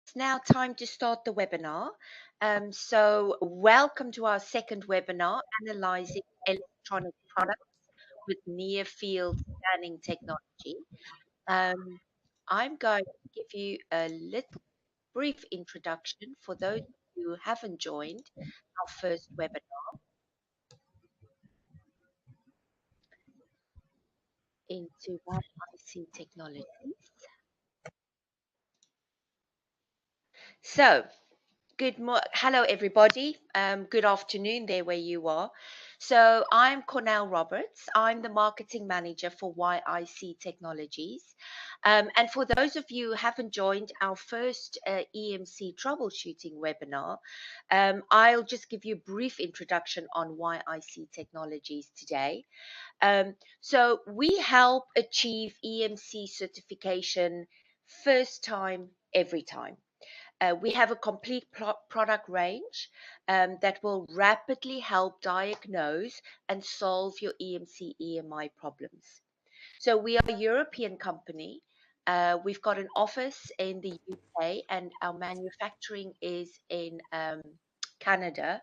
It's now time to start the webinar. So welcome to our second webinar, Analyzing Electronic Products with Near Field Scanning Technology. I'm going to give you a little brief introduction for those who haven't joined our first webinar into Y.I.C technologies. So, hello everybody. Good afternoon there where you are. So I'm Cornell Roberts. I'm the marketing manager for Y.I.C Technologies. And for those of you who haven't joined our first EMC troubleshooting webinar, I'll just give you a brief introduction on Y.I.C Technologies today. So we help achieve EMC certification first time, every time. We have a complete product range that will rapidly help diagnose and solve your EMC EMI problems. So we are a European company. We've got an office in the UK and our manufacturing is in Canada.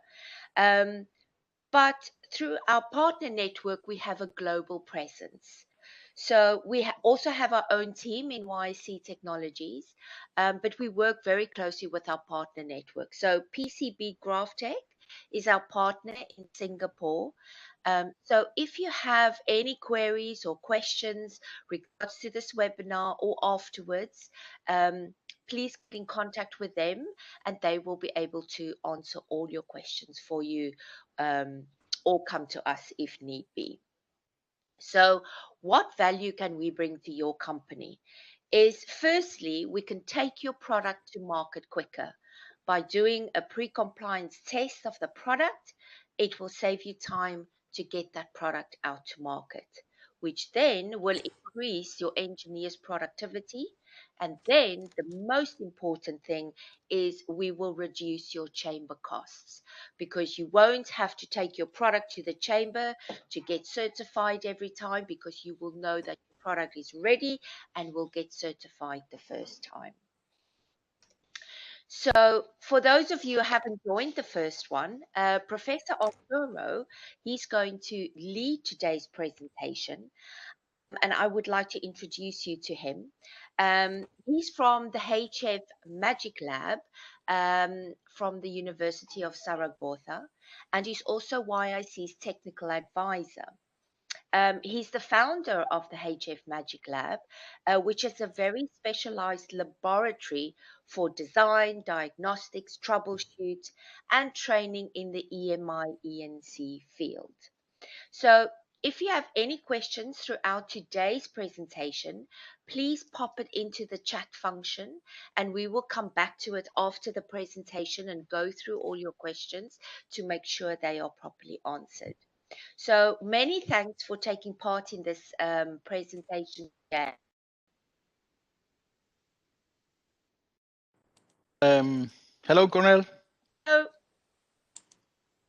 But through our partner network, we have a global presence. So we also have our own team in Y.I.C Technologies, but we work very closely with our partner network. So PCB Graphtech is our partner in Singapore. So if you have any queries or questions regards to this webinar or afterwards, please get in contact with them and they will be able to answer all your questions for you or come to us if need be. So what value can we bring to your company? Is firstly, we can take your product to market quicker. By doing a pre-compliance test of the product, it will save you time to get that product out to market, which then will increase your engineer's productivity. And then the most important thing is we will reduce your chamber costs because you won't have to take your product to the chamber to get certified every time because you will know that your product is ready and will get certified the first time. So for those of you who haven't joined the first one, Professor Arturo, he's going to lead today's presentation. And I would like to introduce you to him. He's from the HF Magic Lab from the University of Zaragoza, and he's also Y.I.C's technical advisor. He's the founder of the HF Magic Lab, which is a very specialized laboratory for design, diagnostics, troubleshoot, and training in the EMI ENC field. So if you have any questions throughout today's presentation, please pop it into the chat function and we will come back to it after the presentation and go through all your questions to make sure they are properly answered. So many thanks for taking part in this presentation today. Hello, Cornell. Hello.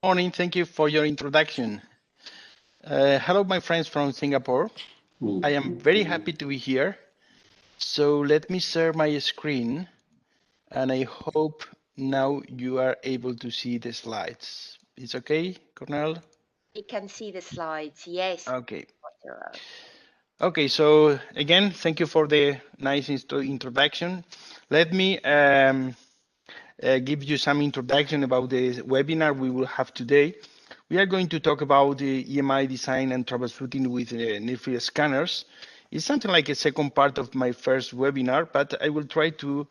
Morning. Thank you for your introduction. Hello, my friends from Singapore. I am very happy to be here. So let me share my screen, and I hope now you are able to see the slides. It's okay, Cornell? You can see the slides, yes. Okay. Okay, so again, thank you for the nice introduction. Let me give you some introduction about the webinar we will have today. We are going to talk about the EMI design and troubleshooting with near-field scanners. It's something like a second part of my first webinar, but I will try to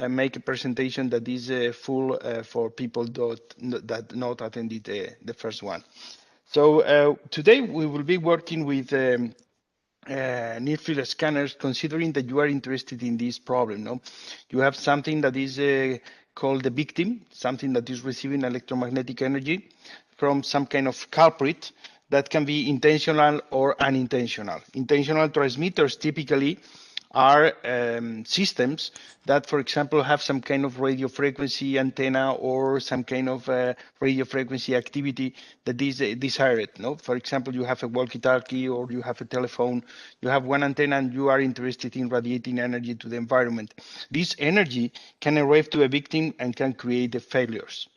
make a presentation that is full for people that not attended the first one. So today we will be working with near-field scanners, considering that you are interested in this problem. No, you have something that is called the victim, something that is receiving electromagnetic energy from some kind of culprit that can be intentional or unintentional. Intentional transmitters typically are systems that, for example, have some kind of radio frequency antenna or some kind of radio frequency activity that is desired. No, for example, you have a walkie-talkie or you have a telephone. You have one antenna and you are interested in radiating energy to the environment. This energy can arrive to a victim and can create the failures.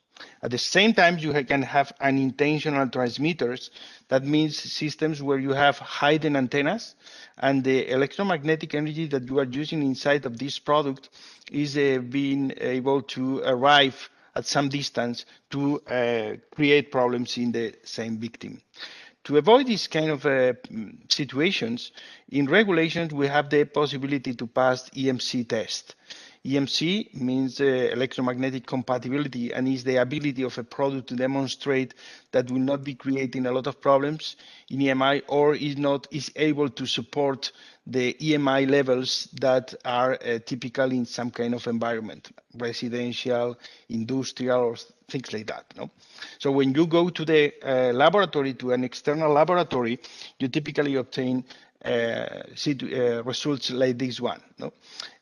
At the same time, you can have unintentional transmitters. That means systems where you have hidden antennas and the electromagnetic energy that you are using inside of this product is being able to arrive at some distance to create problems in the same victim. To avoid these kind of situations, in regulations, we have the possibility to pass EMC test. EMC means electromagnetic compatibility and is the ability of a product to demonstrate that will not be creating a lot of problems in EMI or is able to support the EMI levels that are typical in some kind of environment, residential, industrial, or things like that. No? So when you go to the laboratory, to an external laboratory, you typically obtain results like this one. No?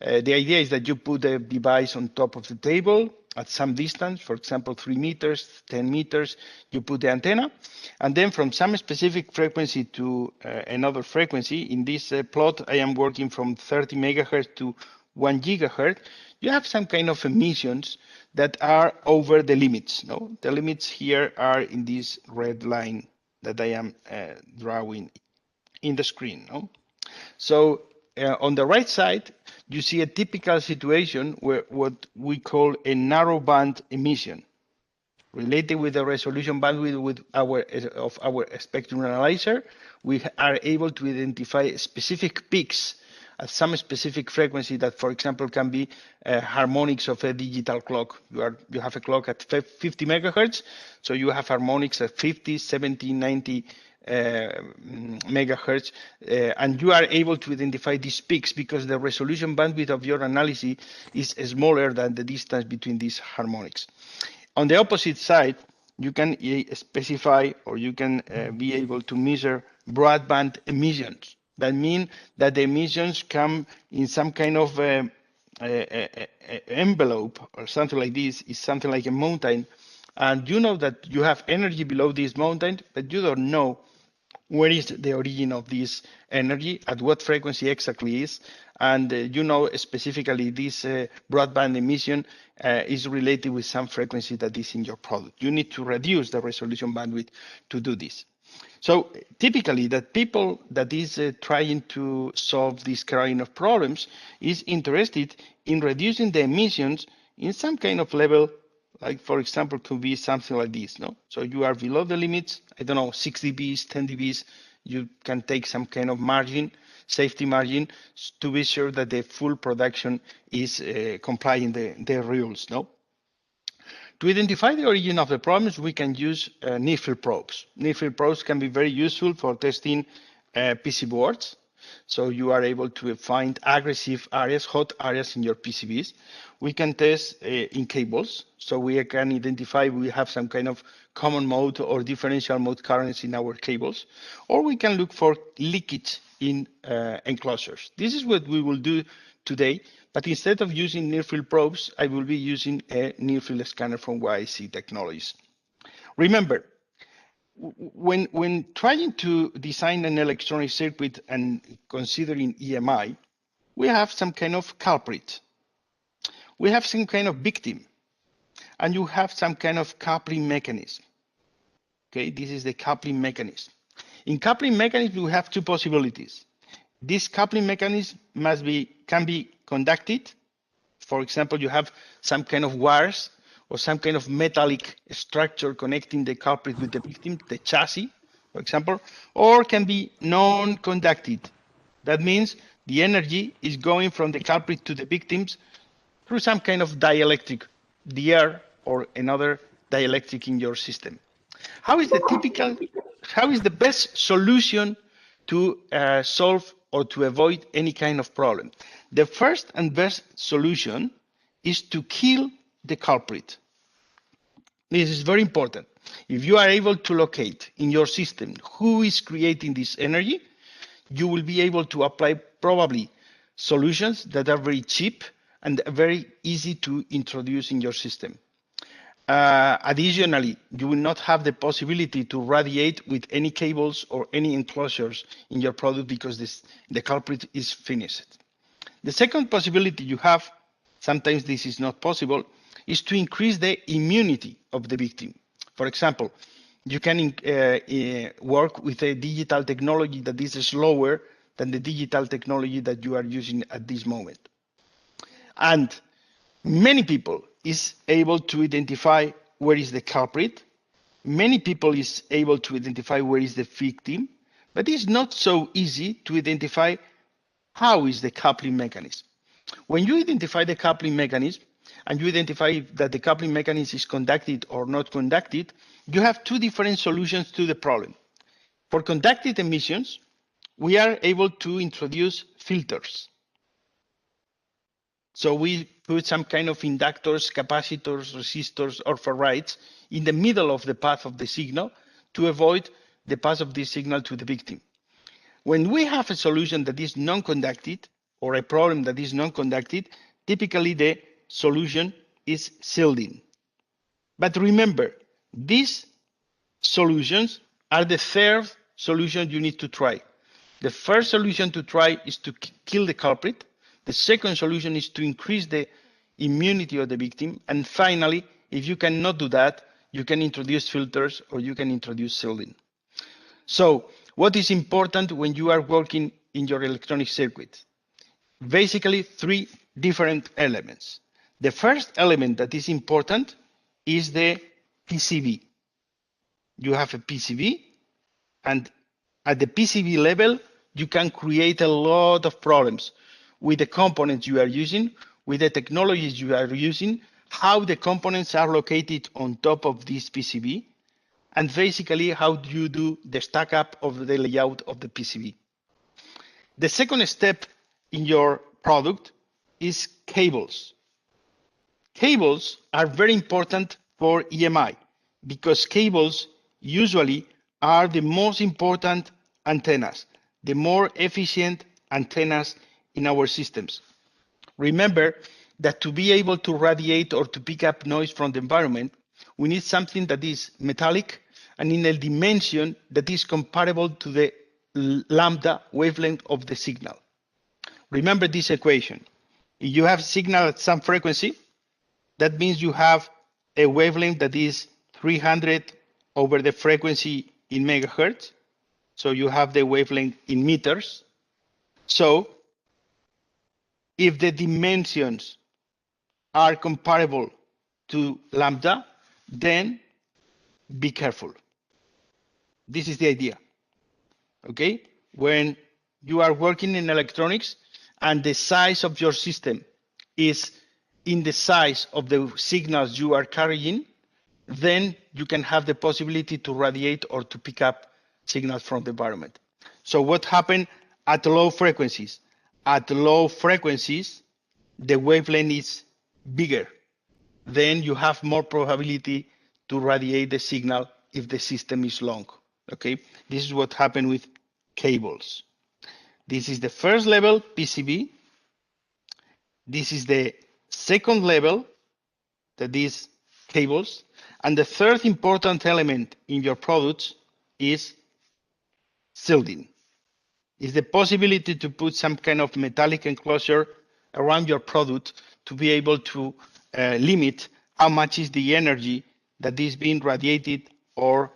The idea is that you put the device on top of the table at some distance, for example, 3 meters, 10 meters, you put the antenna, and then from some specific frequency to another frequency, in this plot, I am working from 30 megahertz to 1 gigahertz, you have some kind of emissions that are over the limits. No? The limits here are in this red line that I am drawing in the screen. No? So on the right side, you see a typical situation where what we call a narrow band emission. Related with the resolution bandwidth of our spectrum analyzer, we are able to identify specific peaks at some specific frequency that, for example, can be harmonics of a digital clock. You have a clock at 50 megahertz, so you have harmonics at 50, 70, 90 megahertz, and you are able to identify these peaks because the resolution bandwidth of your analysis is smaller than the distance between these harmonics. On the opposite side, you can specify or you can be able to measure broadband emissions. That means that the emissions come in some kind of envelope or something like this. Is something like a mountain, and you know that you have energy below this mountain, but you don't know where is the origin of this energy, at what frequency exactly is, and you know specifically this broadband emission is related with some frequency that is in your product. You need to reduce the resolution bandwidth to do this. So typically that people that is trying to solve this kind of problems is interested in reducing the emissions in some kind of level, like for example, could be something like this. No, so you are below the limits, I don't know, 6 dBs, 10 dBs, you can take some kind of margin, safety margin, to be sure that the full production is complying the rules. No. To identify the origin of the problems, we can use near-field probes. Near-field probes can be very useful for testing PC boards. So you are able to find aggressive areas, hot areas in your PCBs. We can test in cables. So we can identify we have some kind of common mode or differential mode currents in our cables. Or we can look for leakage in enclosures. This is what we will do today. But instead of using near-field probes, I will be using a near-field scanner from Y.I.C Technologies. Remember, when trying to design an electronic circuit and considering EMI, we have some kind of culprit. We have some kind of victim. And you have some kind of coupling mechanism. Okay, this is the coupling mechanism. In coupling mechanism, we have two possibilities. This coupling mechanism can be conducted. For example, you have some kind of wires or some kind of metallic structure connecting the culprit with the victim, the chassis, for example, or can be non-conductive. That means the energy is going from the culprit to the victims through some kind of dielectric, the air or another dielectric in your system. How is the best solution to solve or to avoid any kind of problem? The first and best solution is to kill the culprit. This is very important. If you are able to locate in your system who is creating this energy, you will be able to apply probably solutions that are very cheap and very easy to introduce in your system. Additionally, you will not have the possibility to radiate with any cables or any enclosures in your product because the culprit is finished. The second possibility you have, sometimes this is not possible, is to increase the immunity of the victim. For example, you can work with a digital technology that is slower than the digital technology that you are using at this moment. And many people is able to identify where is the culprit. Many people is able to identify where is the victim, but it's not so easy to identify how is the coupling mechanism. When you identify the coupling mechanism and you identify that the coupling mechanism is conducted or not conducted, you have two different solutions to the problem. For conducted emissions, we are able to introduce filters. So we put some kind of inductors, capacitors, resistors, or ferrites in the middle of the path of the signal to avoid the path of this signal to the victim. When we have a solution that is non-conducted or a problem that is non-conducted, typically the solution is sealed in. But remember, these solutions are the third solution you need to try. The first solution to try is to kill the culprit. The second solution is to increase the immunity of the victim. And finally, if you cannot do that, you can introduce filters or you can introduce sealing. So what is important when you are working in your electronic circuit? Basically, three different elements. The first element that is important is the PCB. You have a PCB, and at the PCB level, you can create a lot of problems with the components you are using, with the technologies you are using, how the components are located on top of this PCB, and basically how do you do the stack up of the layout of the PCB. The second step in your product is cables. Cables are very important for EMI because cables usually are the most important antennas, the more efficient antennas in our systems. Remember that to be able to radiate or to pick up noise from the environment, we need something that is metallic and in a dimension that is comparable to the lambda wavelength of the signal. Remember this equation. If you have signal at some frequency, that means you have a wavelength that is 300 over the frequency in megahertz. So you have the wavelength in meters. So if the dimensions are comparable to lambda, then be careful. This is the idea. Okay? When you are working in electronics and the size of your system is in the size of the signals you are carrying, then you can have the possibility to radiate or to pick up signals from the environment. So what happened at low frequencies? At low frequencies, the wavelength is bigger. Then you have more probability to radiate the signal if the system is long. Okay, this is what happened with cables. This is the first level, PCB. This is the second level, that is cables. And the third important element in your products is shielding. Is the possibility to put some kind of metallic enclosure around your product to be able to limit how much is the energy that is being radiated or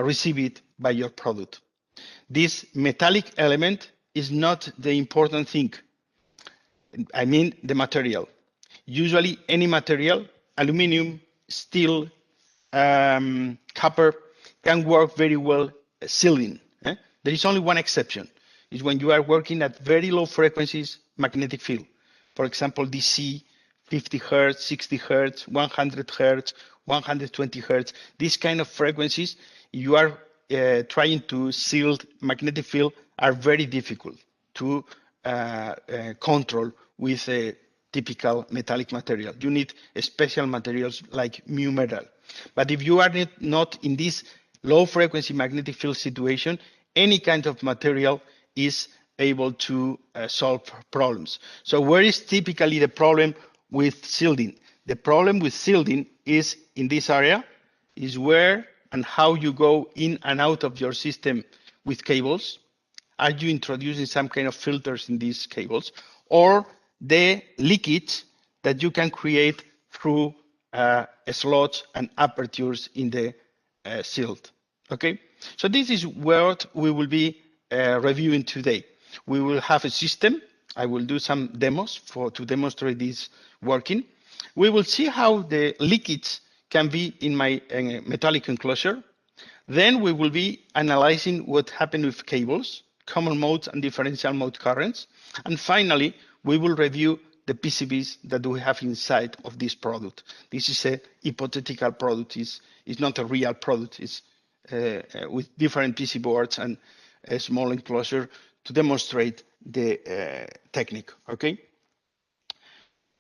received by your product. This metallic element is not the important thing. I mean the material. Usually any material, aluminum, steel, copper, can work very well sealing. There is only one exception. Is when you are working at very low frequencies magnetic field. For example, DC, 50 hertz, 60 hertz, 100 hertz, 120 hertz. These kind of frequencies, you are trying to seal magnetic field are very difficult to control with a typical metallic material. You need special materials like mu metal. But if you are not in this low frequency magnetic field situation, any kind of material is able to solve problems. So where is typically the problem with shielding? The problem with shielding is in this area, is where and how you go in and out of your system with cables. Are you introducing some kind of filters in these cables? Or the leakage that you can create through slots and apertures in the shield. Okay, so this is what we will be reviewing today. We will have a system. I will do some demos to demonstrate this working. We will see how the leakage can be in my metallic enclosure. Then we will be analyzing what happened with cables, common modes and differential mode currents. And finally, we will review the PCBs that we have inside of this product. This is a hypothetical product. It's not a real product. It's with different PC boards and a small enclosure to demonstrate the technique, okay?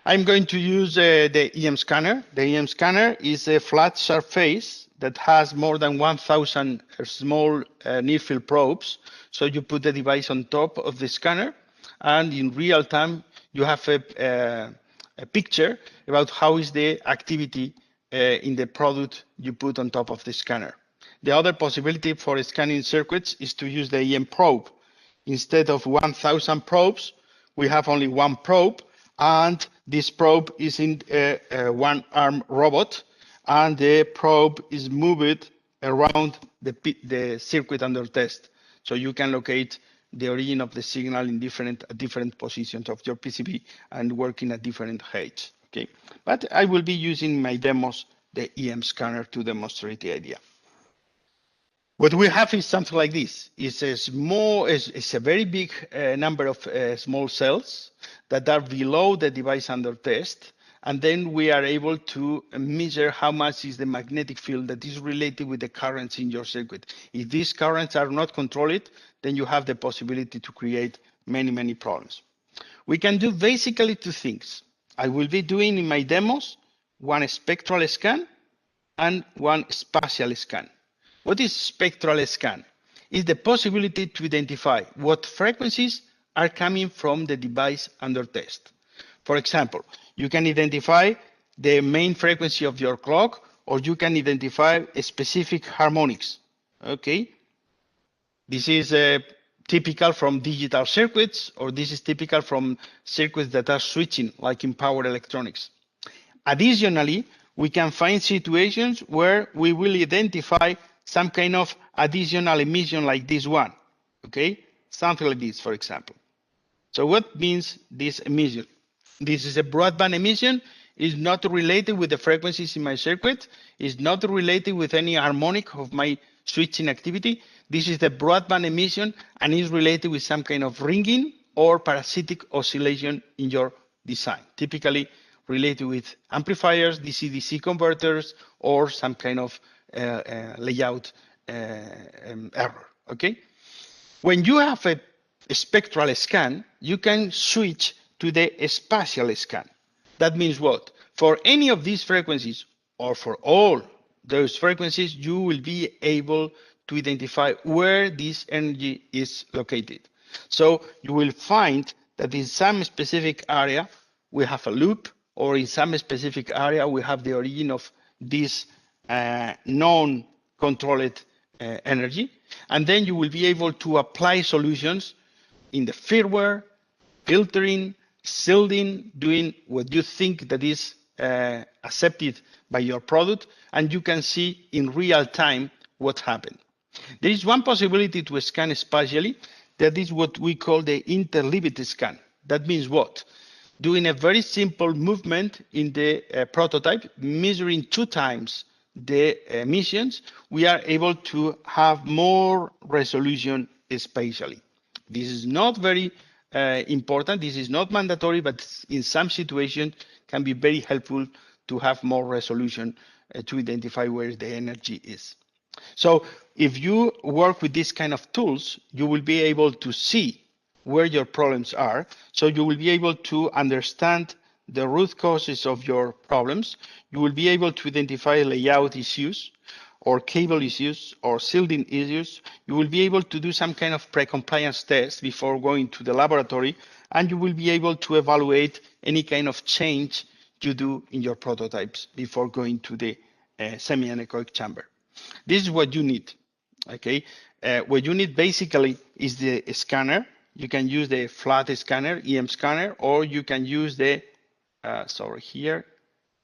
I'm going to use the EMScanner. The EMScanner is a flat surface that has more than 1,000 small near-field probes. So you put the device on top of the scanner, and in real time, you have a picture about how is the activity in the product you put on top of the scanner. The other possibility for scanning circuits is to use the EM probe. Instead of 1,000 probes, we have only one probe, and this probe is in a one-arm robot, and the probe is moved around the circuit under test. So you can locate the origin of the signal in different positions of your PCB and working at different heights. Okay, but I will be using my demos the EMScanner to demonstrate the idea. What we have is something like this. It's a very big number of small cells that are below the device under test. And then we are able to measure how much is the magnetic field that is related with the currents in your circuit. If these currents are not controlled, then you have the possibility to create many, many problems. We can do basically two things. I will be doing in my demos one spectral scan and one spatial scan. What is spectral scan? It's the possibility to identify what frequencies are coming from the device under test. For example, you can identify the main frequency of your clock, or you can identify a specific harmonics. Okay, this is typical from digital circuits, or this is typical from circuits that are switching, like in power electronics. Additionally, we can find situations where we will identify some kind of additional emission like this one, okay? Something like this, for example. So what means this emission? This is a broadband emission. It's not related with the frequencies in my circuit. It's not related with any harmonic of my switching activity. This is the broadband emission, and is related with some kind of ringing or parasitic oscillation in your design, typically related with amplifiers, DC-DC converters, or some kind of layout error, okay? When you have a spectral scan, you can switch to the spatial scan. That means what? For any of these frequencies, or for all those frequencies, you will be able to identify where this energy is located. So you will find that in some specific area, we have a loop, or in some specific area, we have the origin of this non-controlled energy. And then you will be able to apply solutions in the firmware, filtering, shielding, doing what you think that is accepted by your product, and you can see in real time what happened. There is one possibility to scan spatially. That is what we call the interleaved scan. That means what? Doing a very simple movement in the prototype, measuring 2 times the emissions, we are able to have more resolution spatially. This is not very important. This is not mandatory, but in some situations can be very helpful to have more resolution to identify where the energy is. So if you work with this kind of tools, you will be able to see where your problems are. So you will be able to understand the root causes of your problems. You will be able to identify layout issues. or cable issues or shielding issues, you will be able to do some kind of pre-compliance test before going to the laboratory, and you will be able to evaluate any kind of change you do in your prototypes before going to the semi-anechoic chamber. This is what you need. Okay, what you need basically is the scanner. You can use the flat scanner, EMScanner, or you can use the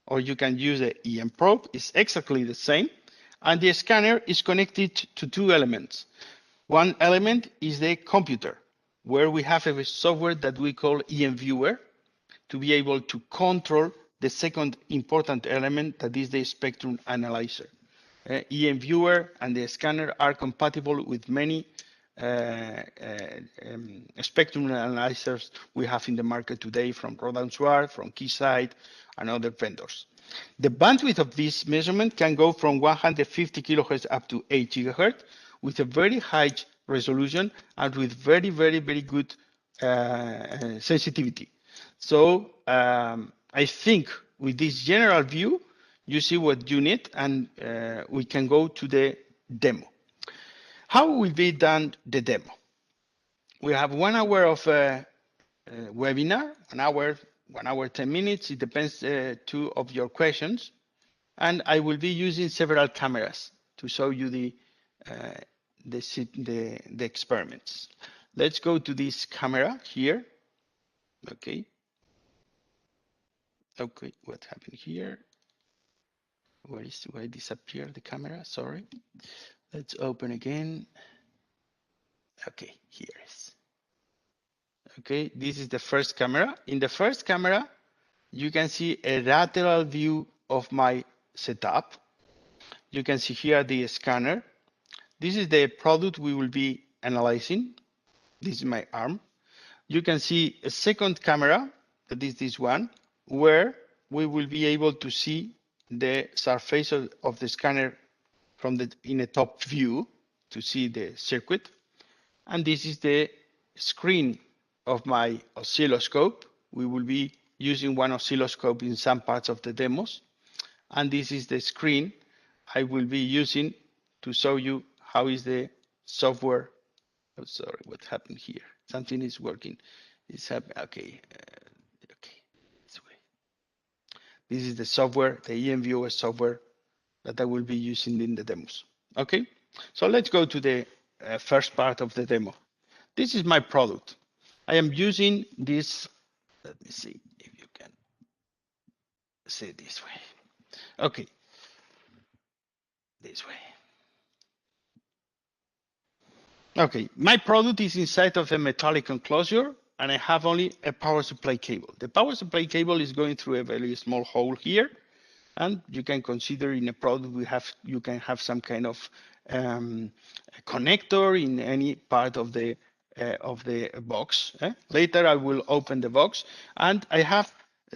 or you can use the EM probe. It's exactly the same, and the scanner is connected to two elements. One element is the computer, where we have a software that we call EM Viewer to be able to control the second important element, that is the spectrum analyzer. EM Viewer and the scanner are compatible with many spectrum analyzers we have in the market today from Rodan Suar, from Keysight, and other vendors. The bandwidth of this measurement can go from 150 kilohertz up to 8 gigahertz with a very high resolution and with very, very, very good sensitivity. So I think with this general view, you see what you need, and we can go to the demo. How will be done the demo? We have 1 hour of webinar, 1 hour 10 minutes. It depends two of your questions, and I will be using several cameras to show you the experiments. Let's go to this camera here. Okay. Okay, what happened here? Where disappeared the camera? Sorry. Let's open again. Okay, here it is. Okay, this is the first camera. In the first camera, you can see a lateral view of my setup. You can see here the scanner. This is the product we will be analyzing. This is my arm. You can see a second camera, that is this one, where we will be able to see the surface of the scanner from in a top view to see the circuit. And this is the screen of my oscilloscope. We will be using one oscilloscope in some parts of the demos. And this is the screen I will be using to show you how is the software. Oh, sorry, what happened here? Something is working. It's happening. Okay. Okay. This way. This is the software, the EM Viewer software that I will be using in the demos. Okay. So let's go to the first part of the demo. This is my product. I am using this. Let me see if you can see it this way. Okay. This way. Okay, my product is inside of a metallic enclosure, and I have only a power supply cable. The power supply cable is going through a very small hole here, and you can consider in a product you can have some kind of connector in any part of the box. Later I will open the box, and I have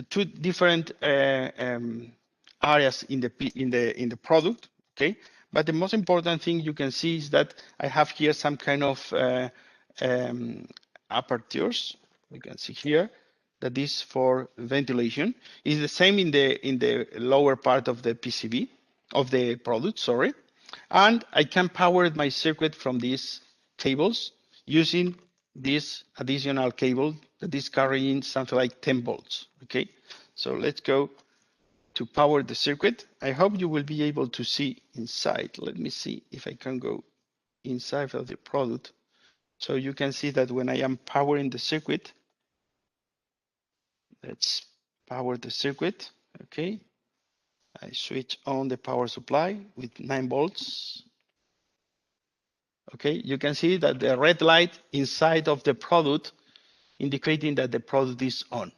two different areas in the product. Okay. But the most important thing you can see is that I have here some kind of apertures. You can see here that is for ventilation. It's the same in the lower part of the PCB of the product, sorry. And I can power my circuit from these cables using this additional cable that is carrying something like 10 volts. Okay, so let's go to power the circuit. I hope you will be able to see inside. Let me see if I can go inside of the product. So you can see that when I am powering the circuit, let's power the circuit. Okay, I switch on the power supply with 9 volts. Okay, you can see that the red light inside of the product indicating that the product is on.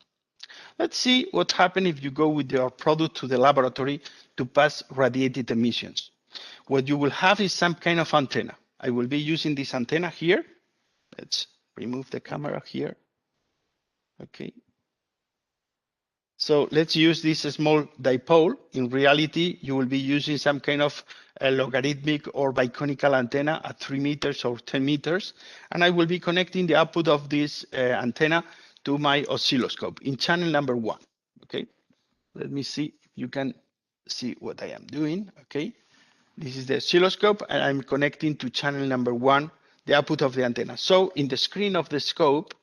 Let's see what happens if you go with your product to the laboratory to pass radiated emissions. What you will have is some kind of antenna. I will be using this antenna here. Let's remove the camera here. Okay. So let's use this small dipole. In reality, you will be using some kind of logarithmic or biconical antenna at 3 meters or 10 meters. And I will be connecting the output of this antenna to my oscilloscope in channel number 1. Okay. Let me see if you can see what I am doing. Okay. This is the oscilloscope, and I'm connecting to channel number 1, the output of the antenna. So in the screen of the scope,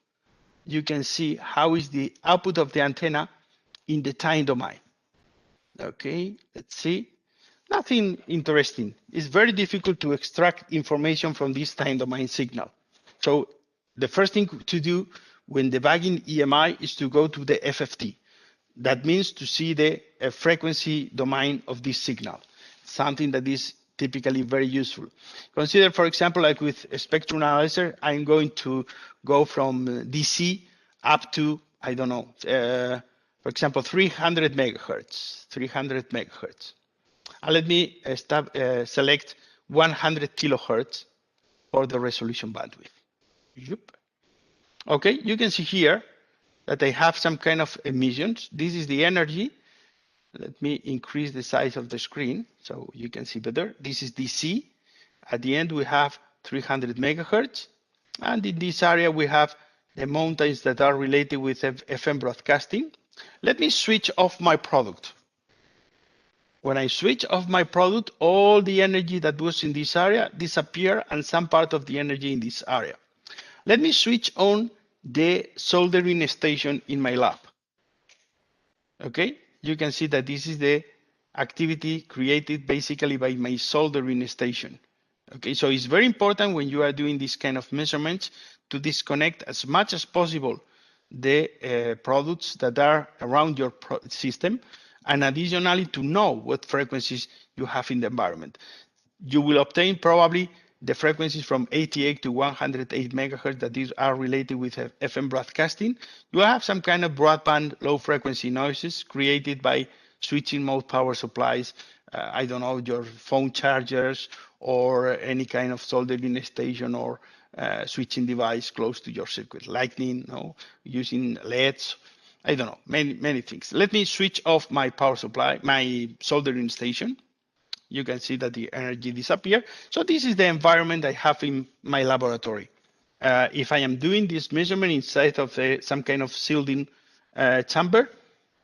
you can see how is the output of the antenna in the time domain. Okay, let's see. Nothing interesting. It's very difficult to extract information from this time domain signal. So the first thing to do when debugging EMI is to go to the FFT. That means to see the frequency domain of this signal, something that is typically very useful. Consider, for example, like with a spectrum analyzer, I'm going to go from DC up to, I don't know, for example, 300 megahertz, 300 megahertz. And let me select 100 kilohertz for the resolution bandwidth. Yep. Okay, you can see here that I have some kind of emissions. This is the energy. Let me increase the size of the screen so you can see better. This is DC. At the end, we have 300 megahertz. And in this area, we have the mountains that are related with FM broadcasting. Let me switch off my product. When I switch off my product, all the energy that was in this area disappear and some part of the energy in this area. Let me switch on the soldering station in my lab. Okay, you can see that this is the activity created basically by my soldering station. Okay, so it's very important when you are doing this kind of measurements to disconnect as much as possible the products that are around your system, and additionally to know what frequencies you have in the environment. You will obtain probably the frequencies from 88 to 108 megahertz that are related with FM broadcasting. You have some kind of broadband low frequency noises created by switching mode power supplies, I don't know, your phone chargers or any kind of soldering station or switching device close to your circuit, lightning, using LEDs, I don't know, many things. Let me switch off my power supply, my soldering station. You can see that the energy disappeared. So this is the environment I have in my laboratory. If I am doing this measurement inside of some kind of shielding chamber,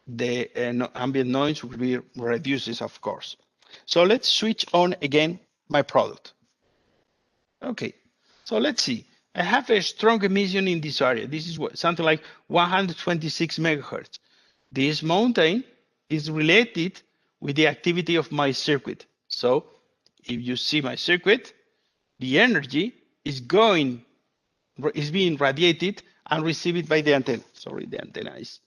the ambient noise will be reduced, of course. So let's switch on again my product. Okay, so let's see. I have a strong emission in this area. This is something like 126 megahertz. This mountain is related with the activity of my circuit. So if you see my circuit, the energy is being radiated and received by the antenna. Sorry, the antenna is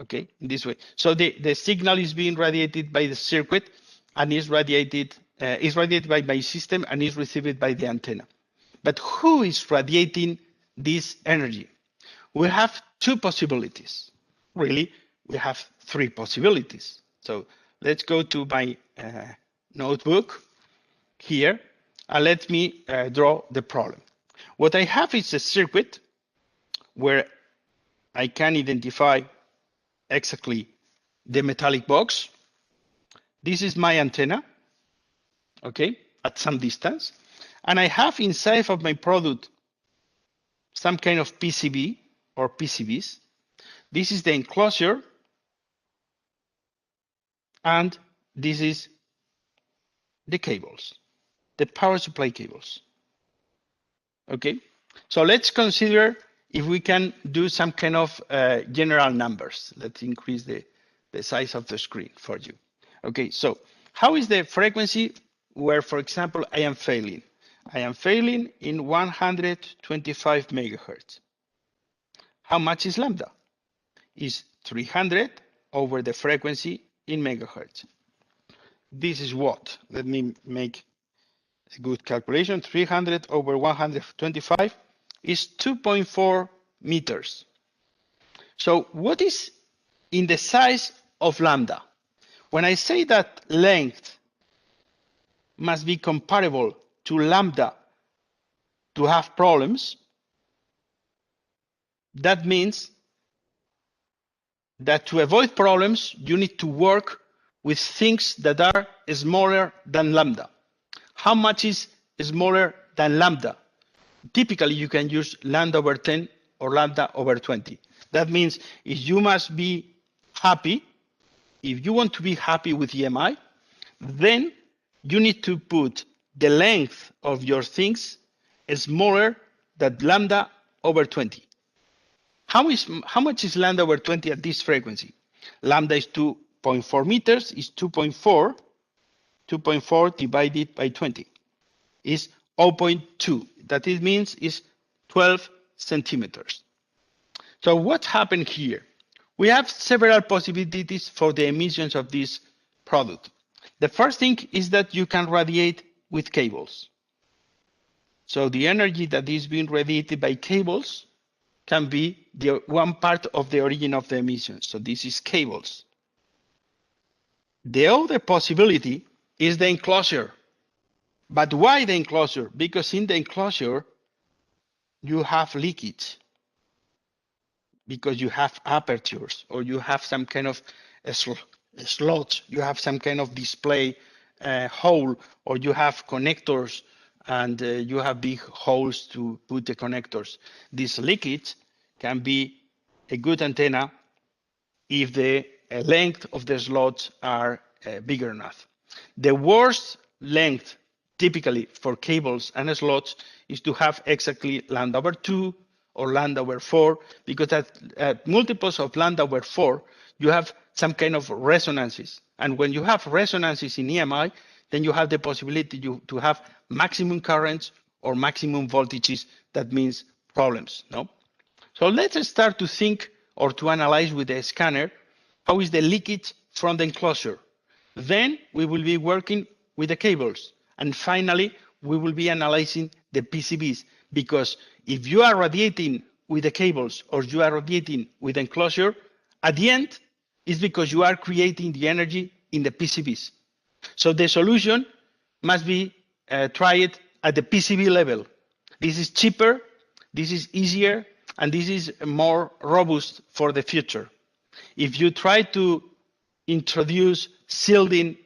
okay in this way. So the signal is being radiated by the circuit and is radiated by my system and is received by the antenna. But who is radiating this energy? We have two possibilities. Really, we have three possibilities. So let's go to my notebook here, and let me draw the problem. What I have is a circuit where I can identify exactly the metallic box. This is my antenna, okay, at some distance. And I have inside of my product some kind of PCB or PCBs. This is the enclosure, and this is the cables, the power supply cables. Okay, so let's consider if we can do some kind of general numbers. Let's increase the size of the screen for you. Okay, so how is the frequency where, for example, I am failing? I am failing in 125 megahertz. How much is lambda? Is 300 over the frequency in megahertz. This is what? Let me make a good calculation. 300 over 125 is 2.4 meters. So what is in the size of lambda? When I say that length must be comparable to lambda to have problems, that means that to avoid problems, you need to work with things that are smaller than lambda. How much is smaller than lambda? Typically, you can use lambda over 10 or lambda over 20. That means if you must be happy, if you want to be happy with EMI, then you need to put the length of your things smaller than lambda over 20. How much is lambda over 20 at this frequency? Lambda is 2.4 meters, is 2.4. 2.4 divided by 20 is 0.2. That it means is 12 centimeters. So what happened here? We have several possibilities for the emissions of this product. The first thing is that you can radiate with cables. So the energy that is being radiated by cables can be the one part of the origin of the emissions. So this is cables. The other possibility is the enclosure. But why the enclosure? Because in the enclosure, you have leakage, because you have apertures, or you have some kind of slots, you have some kind of display hole, or you have connectors, and you have big holes to put the connectors. This leakage can be a good antenna if the length of the slots are bigger enough. The worst length typically for cables and slots is to have exactly lambda over 2 or lambda over 4, because at multiples of lambda over 4, you have some kind of resonances. And when you have resonances in EMI, then you have the possibility to have maximum currents or maximum voltages. That means problems. No? So let's start to think or to analyze with the scanner how is the leakage from the enclosure. Then we will be working with the cables. And finally, we will be analyzing the PCBs, because if you are radiating with the cables or you are radiating with the enclosure, at the end, it's because you are creating the energy in the PCBs. So the solution must be tried at the PCB level. This is cheaper, this is easier, and this is more robust for the future. If you try to introduce shielding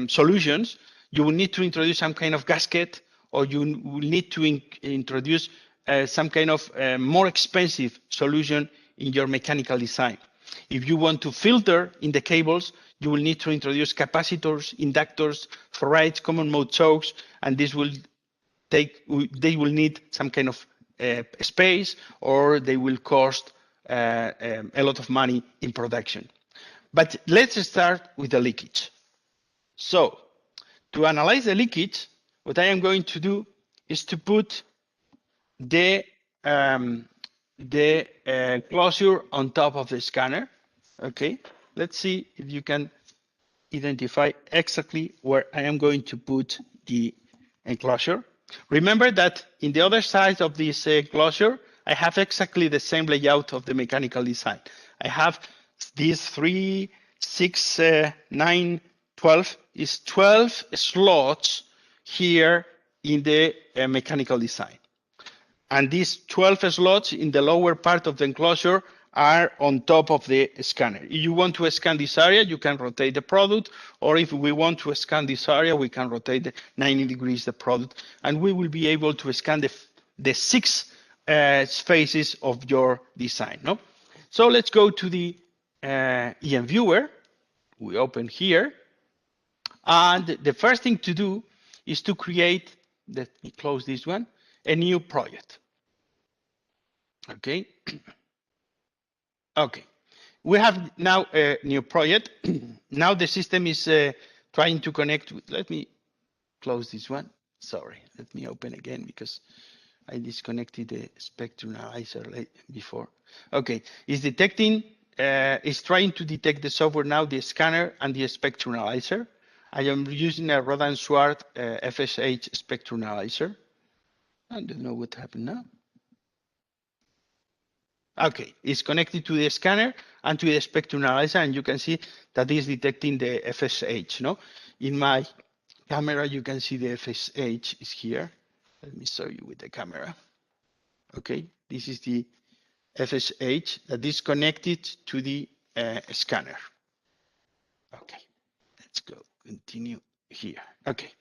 solutions, you will need to introduce some kind of gasket, or you will need to introduce some kind of more expensive solution in your mechanical design. If you want to filter in the cables, you will need to introduce capacitors, inductors, ferrites, common mode chokes, and this will they will need some kind of space, or they will cost a lot of money in production. But let's start with the leakage. So to analyze the leakage, what I am going to do is to put the closure on top of the scanner. Okay, let's see if you can identify exactly where I am going to put the enclosure. Remember that in the other side of this enclosure, I have exactly the same layout of the mechanical design. I have these 3, 6, 9, 12 is 12 slots here in the mechanical design. And these 12 slots in the lower part of the enclosure are on top of the scanner. If you want to scan this area, you can rotate the product, or if we want to scan this area, we can rotate 90 degrees the product, and we will be able to scan the 6 phases of your design. No? So let's go to the EM viewer. We open here, and the first thing to do is to create, let me close this one, a new project. Okay. Okay. We have now a new project. Now the system is trying to connect with, let me close this one. Sorry, let me open again because I disconnected the spectrum analyzer before. Okay, it's detecting, it's trying to detect the software now, the scanner and the spectrum analyzer. I am using a Rodan Swart FSH spectrum analyzer. I don't know what happened now. Okay, it's connected to the scanner and to the spectrum analyzer, and you can see that it's detecting the FSH. No, in my camera you can see the FSH is here. Let me show you with the camera. Okay, this is the FSH that is connected to the scanner. Okay, let's go continue here. Okay,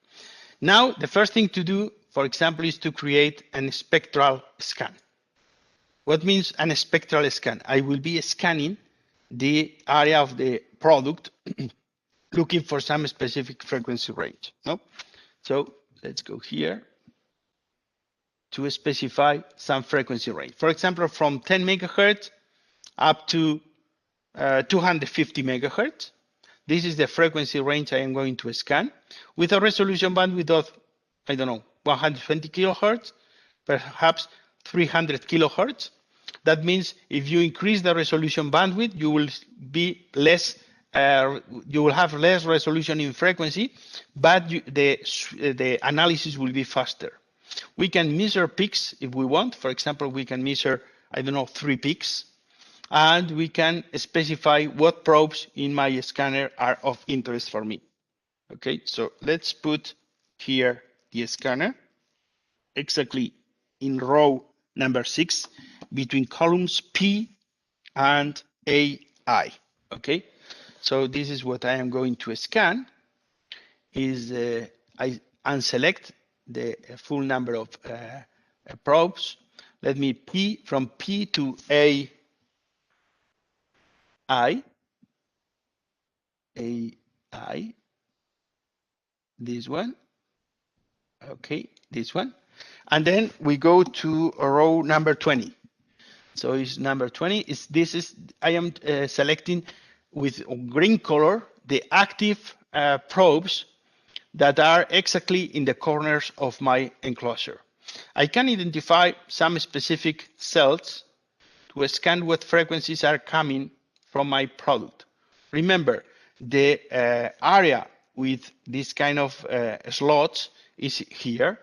now the first thing to do, for example, is to create a spectral scan. What means a spectral scan? I will be scanning the area of the product looking for some specific frequency range. No? So let's go here to specify some frequency range. For example, from 10 megahertz up to 250 megahertz. This is the frequency range I am going to scan with a resolution bandwidth of, I don't know, 120 kilohertz, perhaps 300 kilohertz. That means if you increase the resolution bandwidth, you will be less, you will have less resolution in frequency, but the analysis will be faster. We can measure peaks if we want. For example, we can measure, I don't know, 3 peaks, and we can specify what probes in my scanner are of interest for me. Okay, so let's put here the scanner exactly in row number 6 between columns P and AI. Okay, so this is what I am going to scan. I unselect the full number of probes. Let me from P to AI, this one, okay, this one. And then we go to row number 20. So it's number 20. I am selecting with green color the active probes that are exactly in the corners of my enclosure. I can identify some specific cells to scan what frequencies are coming from my product. Remember, the area with this kind of slots is here.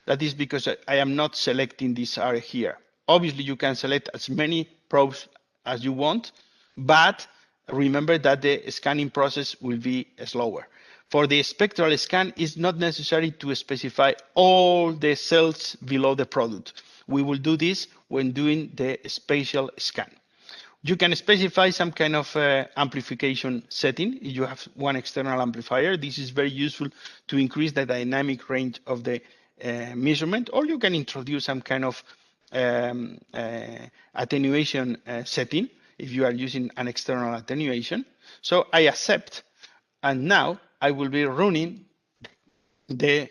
That is because I am not selecting this area here. Obviously, you can select as many probes as you want, but remember that the scanning process will be slower. For the spectral scan, it's not necessary to specify all the cells below the product. We will do this when doing the spatial scan. You can specify some kind of amplification setting. If you have one external amplifier, this is very useful to increase the dynamic range of the measurement, or you can introduce some kind of attenuation setting if you are using an external attenuation. So I accept, and now I will be running the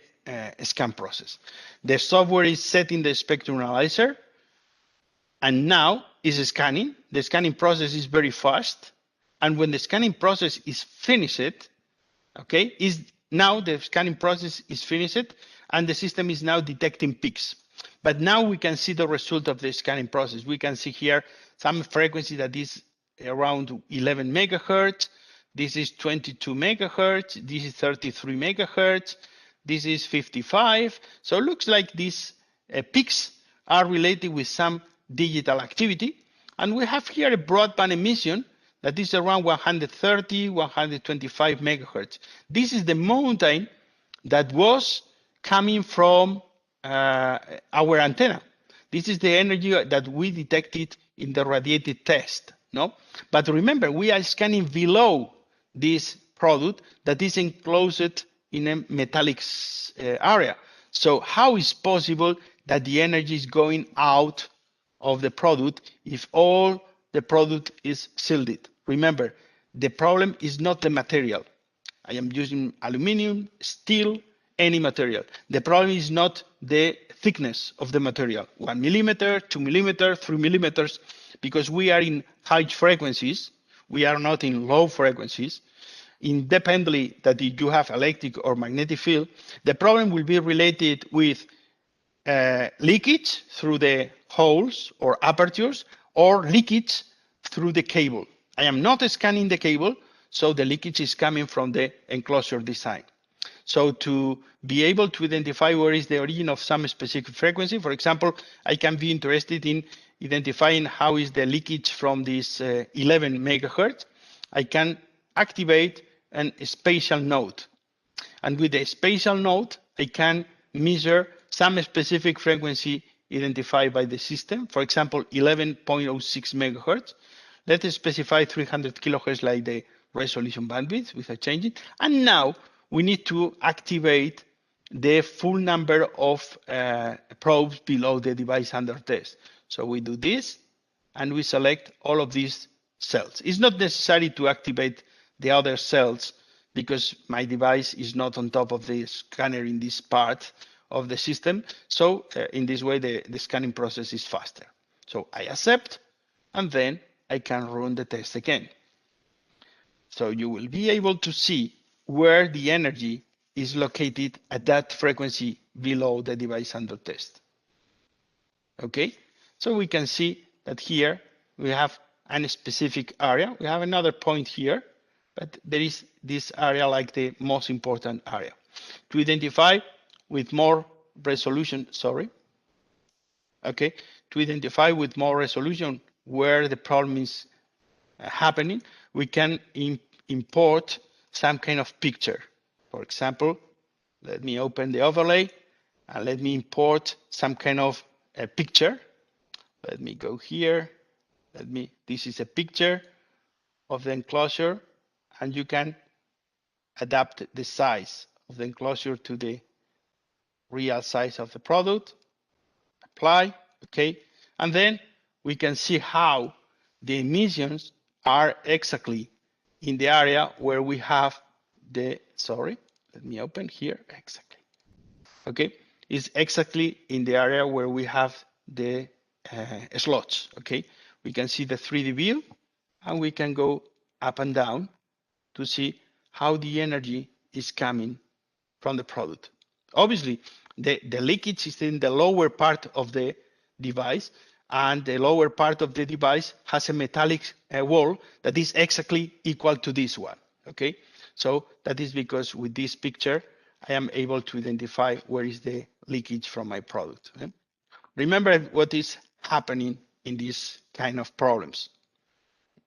scan process. The software is setting the spectrum analyzer, and now is scanning. The scanning process is very fast, and when the scanning process is finished, okay, now the scanning process is finished, and the system is now detecting peaks. But now we can see the result of the scanning process. We can see here some frequency that is around 11 megahertz. This is 22 megahertz. This is 33 megahertz. This is 55. So it looks like these peaks are related with some digital activity. And we have here a broadband emission that is around 130, 125 megahertz. This is the mountain that was coming from our antenna. This is the energy that we detected in the radiated test. No, but remember, we are scanning below this product that is enclosed in a metallic area. So how is possible that the energy is going out of the product if all the product is shielded? Remember, the problem is not the material. I am using aluminum, steel, any material. The problem is not the thickness of the material, 1 millimeter, 2 millimeter, 3 millimeters, because we are in high frequencies. We are not in low frequencies. Independently that if you have electric or magnetic field, the problem will be related with leakage through the holes or apertures, or leakage through the cable. I am not scanning the cable, so the leakage is coming from the enclosure design. So to be able to identify where is the origin of some specific frequency, for example, I can be interested in identifying how is the leakage from this 11 megahertz. I can activate a spatial node. And with the spatial node, I can measure some specific frequency identified by the system. For example, 11.06 megahertz. Let's specify 300 kilohertz like the resolution bandwidth without changing. And now we need to activate the full number of probes below the device under test. So we do this, and we select all of these cells. It's not necessary to activate the other cells because my device is not on top of the scanner in this part of the system. So in this way, the scanning process is faster. So I accept, and then I can run the test again. So you will be able to see where the energy is located at that frequency below the device under test. Okay, so we can see that here we have a specific area. We have another point here, but there is this area like the most important area. To identify with more resolution, to identify with more resolution where the problem is happening, we can import some kind of picture. For example, let me open the overlay and let me import some kind of a picture. Let me go here. This is a picture of the enclosure, and you can adapt the size of the enclosure to the real size of the product. Apply, okay, and then we can see how the emissions are exactly in the area where we have let me open here, exactly. Okay, it's exactly in the area where we have the slots, okay? We can see the 3D view, and we can go up and down to see how the energy is coming from the product. Obviously, the leakage is in the lower part of the device, and the lower part of the device has a metallic wall that is exactly equal to this one, okay? So that is because with this picture, I am able to identify where is the leakage from my product. Okay? Remember what is happening in these kind of problems.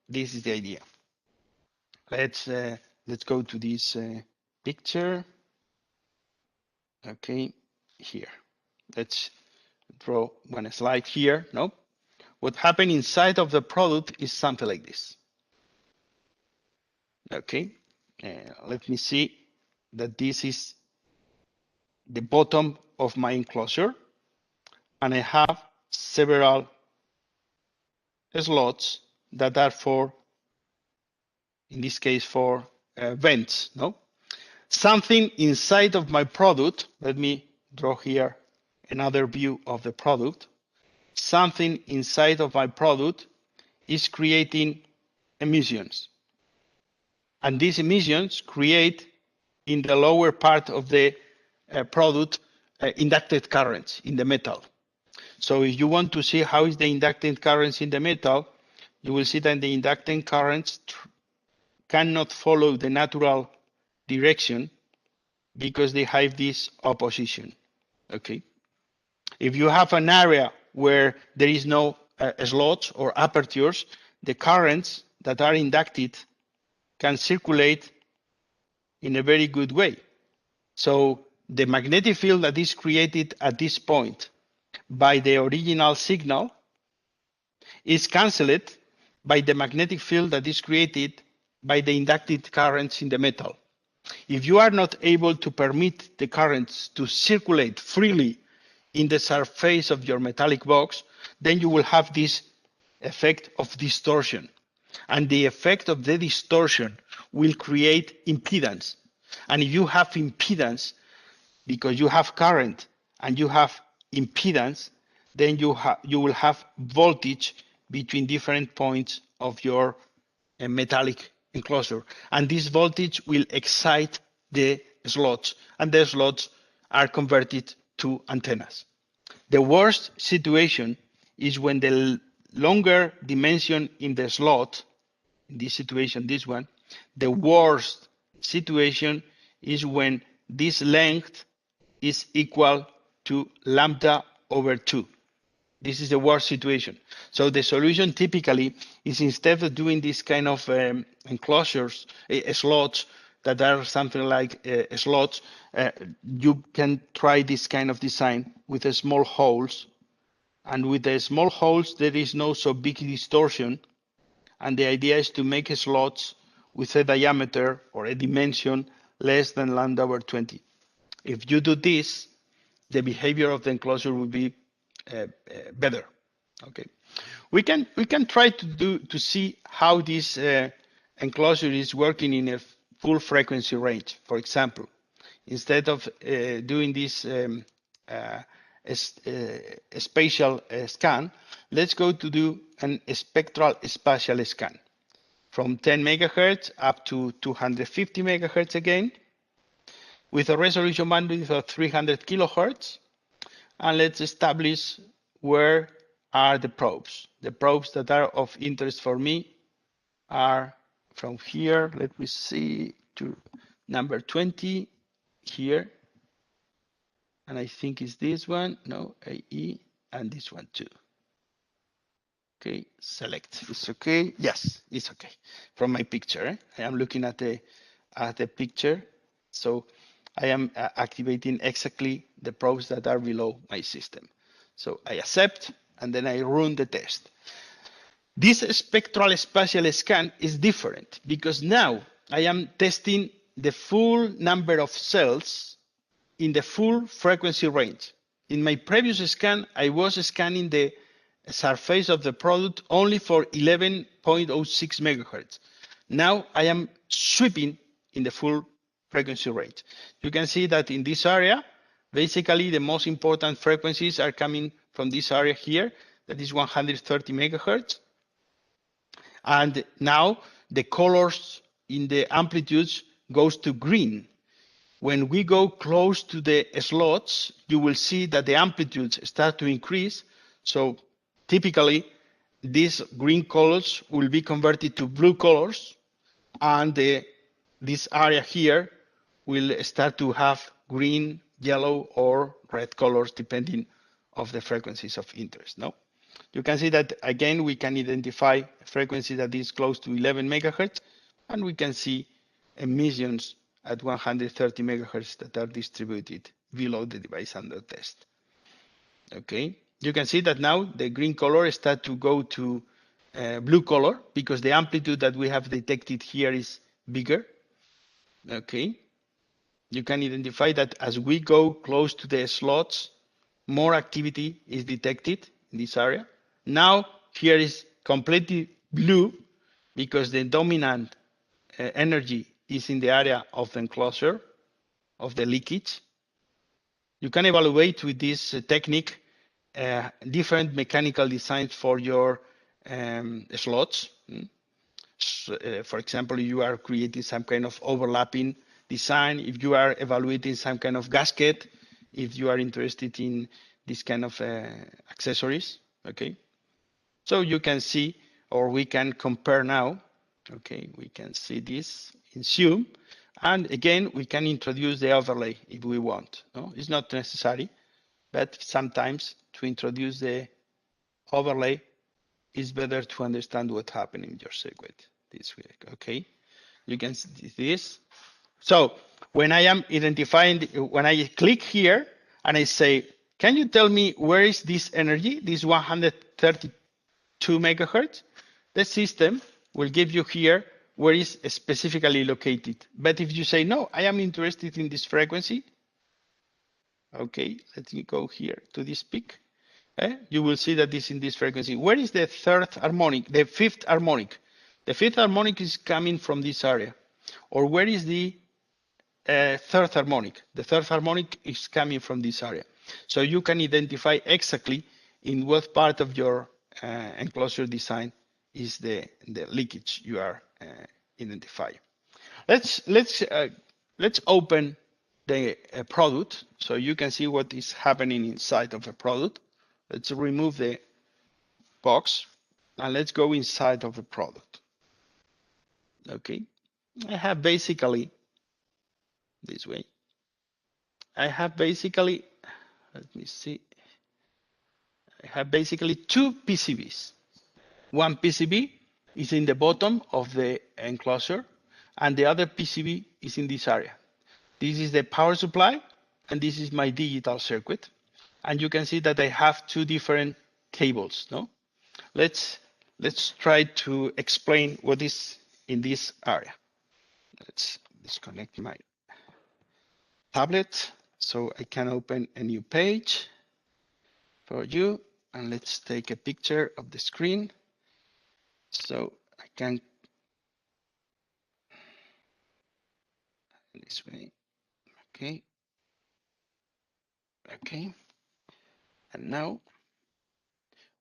This is the idea. Let's go to this picture. Okay, here. Let's draw one slide here. No, what happened inside of the product is something like this. Okay, let me see that this is the bottom of my enclosure, and I have several slots that are for, in this case, for vents. No, something inside of my product. Let me draw here another view of the product. Something inside of my product is creating emissions. And these emissions create in the lower part of the product inducted currents in the metal. So if you want to see how is the inducted currents in the metal, you will see that the inducted currents cannot follow the natural direction because they have this opposition. Okay. If you have an area where there is no slots or apertures, the currents that are inducted can circulate in a very good way. So the magnetic field that is created at this point by the original signal is cancelled by the magnetic field that is created by the inducted currents in the metal. If you are not able to permit the currents to circulate freely in the surface of your metallic box, then you will have this effect of distortion. And the effect of the distortion will create impedance. And if you have impedance, because you have current and you have impedance, then you will have voltage between different points of your metallic enclosure. And this voltage will excite the slots, and the slots are converted to antennas. The worst situation is when the longer dimension in the slot, in this situation, this one, the worst situation is when this length is equal to lambda over 2. This is the worst situation. So the solution typically is, instead of doing this kind of enclosures, slots that are something like slots, you can try this kind of design with small holes. And with the small holes, there is no so big distortion. And the idea is to make slots with a diameter or a dimension less than lambda over 20. If you do this, the behavior of the enclosure will be better. Okay, we can try to see how this enclosure is working in a full frequency range. For example, instead of doing this spatial scan, let's go to do a spectral spatial scan from 10 megahertz up to 250 megahertz again, with a resolution bandwidth of 300 kilohertz. And let's establish where are the probes. The probes that are of interest for me are from here. Let me see, to number 20 here. And I think it's this one, no, AE, and this one too. Okay, select. It's okay. Yes, it's okay. From my picture, I am looking at the picture, so I am activating exactly the probes that are below my system. So I accept, and then I run the test. This spectral spatial scan is different because now I am testing the full number of cells in the full frequency range. In my previous scan, I was scanning the surface of the product only for 11.06 megahertz. Now I am sweeping in the full frequency range. You can see that in this area, basically the most important frequencies are coming from this area here, that is 130 megahertz. And now the colors in the amplitudes goes to green. When we go close to the slots, you will see that the amplitudes start to increase. So typically, these green colors will be converted to blue colors, and this area here will start to have green, yellow, or red colors, depending on the frequencies of interest. No, you can see that again we can identify a frequency that is close to 11 megahertz, and we can see emissions at 130 megahertz that are distributed below the device under test. Okay, you can see that now the green color start to go to blue color because the amplitude that we have detected here is bigger. Okay, you can identify that as we go close to the slots, more activity is detected in this area. Now here is completely blue because the dominant energy is in the area of the enclosure of the leakage. You can evaluate with this technique different mechanical designs for your slots. For example, you are creating some kind of overlapping design, if you are evaluating some kind of gasket, if you are interested in this kind of accessories, okay? So you can see, or we can compare now, okay? We can see this in Zoom, and again, we can introduce the overlay if we want. No? It's not necessary, but sometimes to introduce the overlay, it's better to understand what happened in your circuit this week, okay? You can see this. So when I am identifying, when I click here and I say, can you tell me where is this energy, this 132 megahertz? The system will give you here where is specifically located. But if you say, no, I am interested in this frequency, okay, let me go here to this peak. You will see that this in this frequency. Where is the third harmonic, the fifth harmonic? The fifth harmonic is coming from this area. Or where is the third harmonic? The third harmonic is coming from this area. So you can identify exactly in what part of your enclosure design is the leakage you are identifying. Let's open the product so you can see what is happening inside of a product. Let's remove the box and let's go inside of the product. Okay, I have basically this way. I have basically, let me see. I have basically two PCBs. One PCB is in the bottom of the enclosure, and the other PCB is in this area. This is the power supply, and this is my digital circuit. And you can see that I have two different cables. No, let's try to explain what is in this area. Let's disconnect my tablet so I can open a new page for you, and let's take a picture of the screen so I can this way. Okay. Okay. And now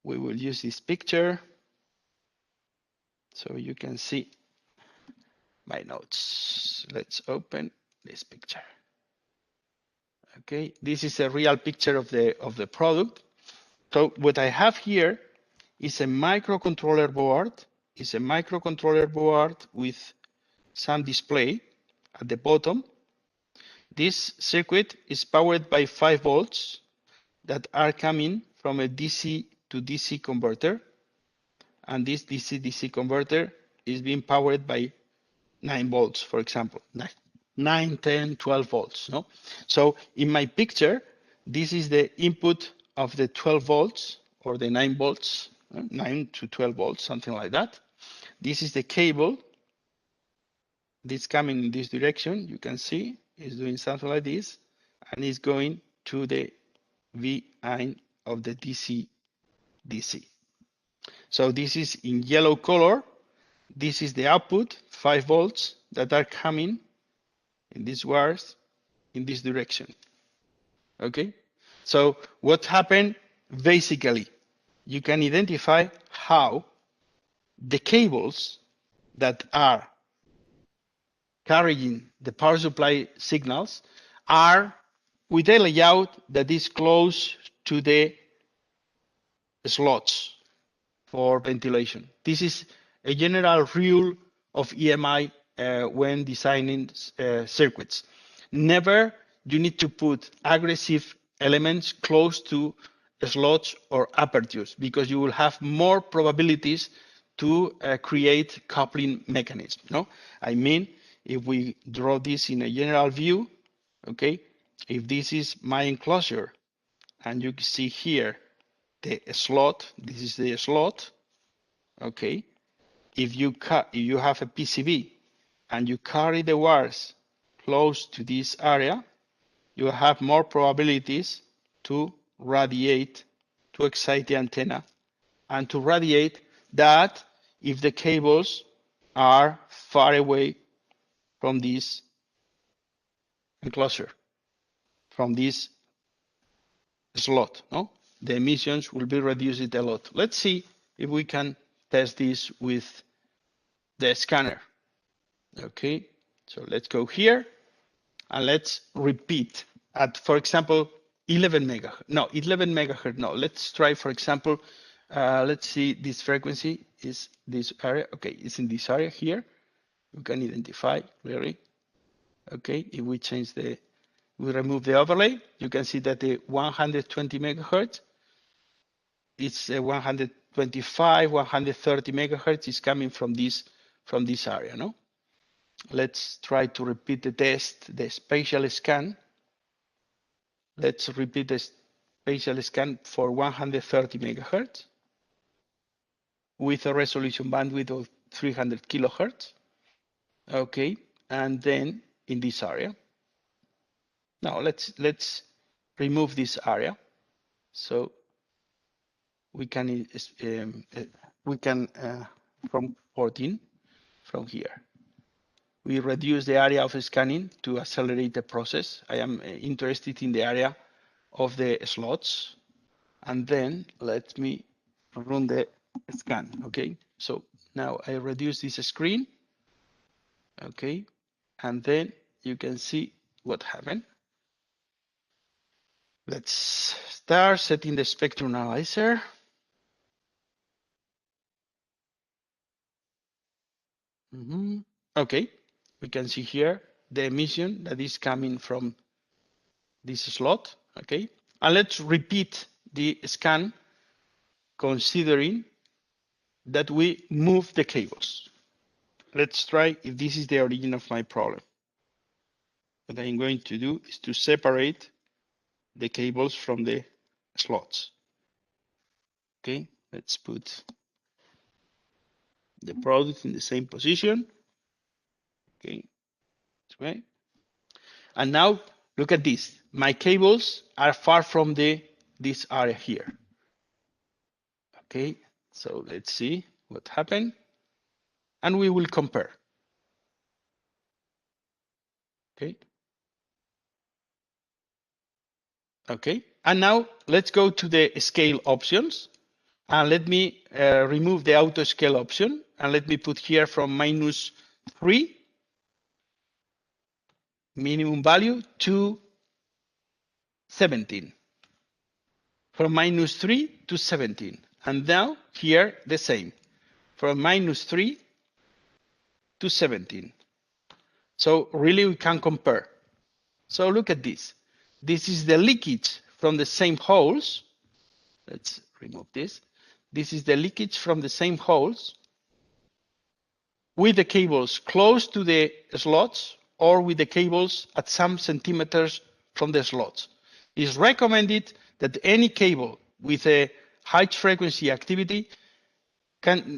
we will use this picture so you can see my notes. Let's open this picture. Okay, this is a real picture of the product. So what I have here is a microcontroller board. It's a microcontroller board with some display at the bottom. This circuit is powered by 5 volts that are coming from a DC to DC converter. And this DC-DC converter is being powered by 9 volts, for example, 9, 10, 12 volts. No? So in my picture, this is the input of the 12 volts or the 9 volts, 9 to 12 volts, something like that. This is the cable. This coming in this direction, you can see, is doing something like this, and it's going to the VIN of the DC-DC. So this is in yellow color. This is the output, 5 volts, that are coming in these wires in this direction. Okay? So what happened? Basically, you can identify how the cables that are carrying the power supply signals are with a layout that is close to the slots for ventilation. This is a general rule of EMI when designing circuits. Never you need to put aggressive elements close to slots or apertures because you will have more probabilities to create coupling mechanisms. No, I mean, if we draw this in a general view, okay, if this is my enclosure and you see here the slot, this is the slot, okay. If you have a PCB and you carry the wires close to this area, you have more probabilities to radiate, to excite the antenna, and to radiate that if the cables are far away from this enclosure, from this slot. No? The emissions will be reduced a lot. Let's see if we can test this with the scanner. Okay, so let's go here and let's repeat at, for example, 11 megahertz. No, 11 megahertz. No, let's try, for example, let's see, this frequency is this area. Okay, it's in this area here. You can identify clearly. Okay, if we change we remove the overlay, you can see that the 120 megahertz, it's 125, 130 megahertz is coming from this area, no? Let's try to repeat the test, the spatial scan. Let's repeat the spatial scan for 130 megahertz with a resolution bandwidth of 300 kilohertz. Okay, and then in this area. Now let's remove this area so we can from 14 from here. We reduce the area of scanning to accelerate the process. I am interested in the area of the slots. And then let me run the scan, okay? So now I reduce this screen, okay? And then you can see what happened. Let's start setting the spectrum analyzer. Okay, we can see here the emission that is coming from this slot, okay? And let's repeat the scan considering that we move the cables. Let's try if this is the origin of my problem. What I'm going to do is to separate the cables from the slots. Okay, let's put the product in the same position. Okay, right. And now look at this. My cables are far from this area here. Okay, so let's see what happened, and we will compare. Okay. Okay. And now let's go to the scale options. And let me remove the auto scale option. And let me put here from -3 minimum value to 17. From -3 to 17. And now here the same. From -3 to 17. So really we can compare. So look at this. This is the leakage from the same holes. Let's remove this. This is the leakage from the same holes with the cables close to the slots or with the cables at some centimeters from the slots. It's recommended that any cable with a high frequency activity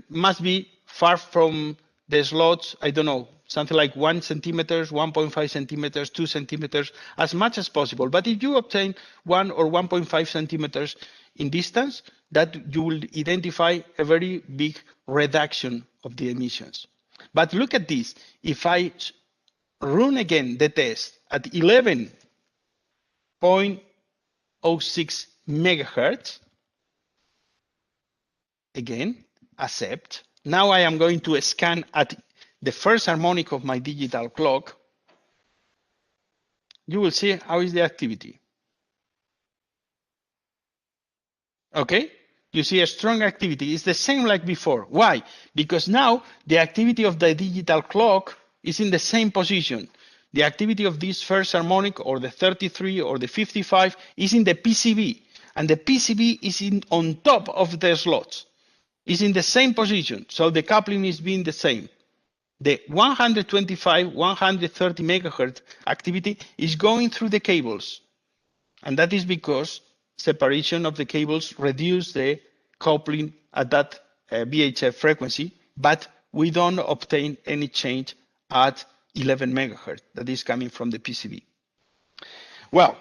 must be far from the slots, I don't know, something like 1 centimeters, 1.5 centimeters, 2 centimeters, as much as possible. But if you obtain 1 or 1.5 centimeters in distance, that you will identify a very big reduction of the emissions. But look at this. If I run again the test at 11.06 megahertz, again, accept. Now I am going to scan at the first harmonic of my digital clock. You will see how is the activity. Okay, you see a strong activity. It's the same like before. Why? Because now the activity of the digital clock is in the same position. The activity of this first harmonic or the 33 or the 55 is in the PCB, and the PCB is on top of the slots. Is in the same position, so the coupling is being the same. The 125, 130 megahertz activity is going through the cables, and that is because separation of the cables reduce the coupling at that VHF frequency, but we don't obtain any change at 11 megahertz that is coming from the PCB. Well,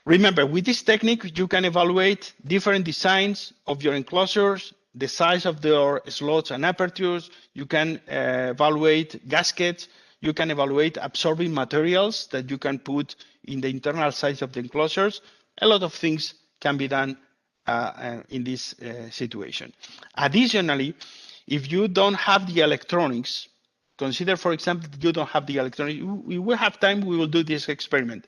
remember, with this technique, you can evaluate different designs of your enclosures, the size of your slots and apertures. You can evaluate gaskets. You can evaluate absorbing materials that you can put in the internal sides of the enclosures. A lot of things can be done in this situation. Additionally, if you don't have the electronics, consider, for example, you don't have the electronics. We will have time, we will do this experiment.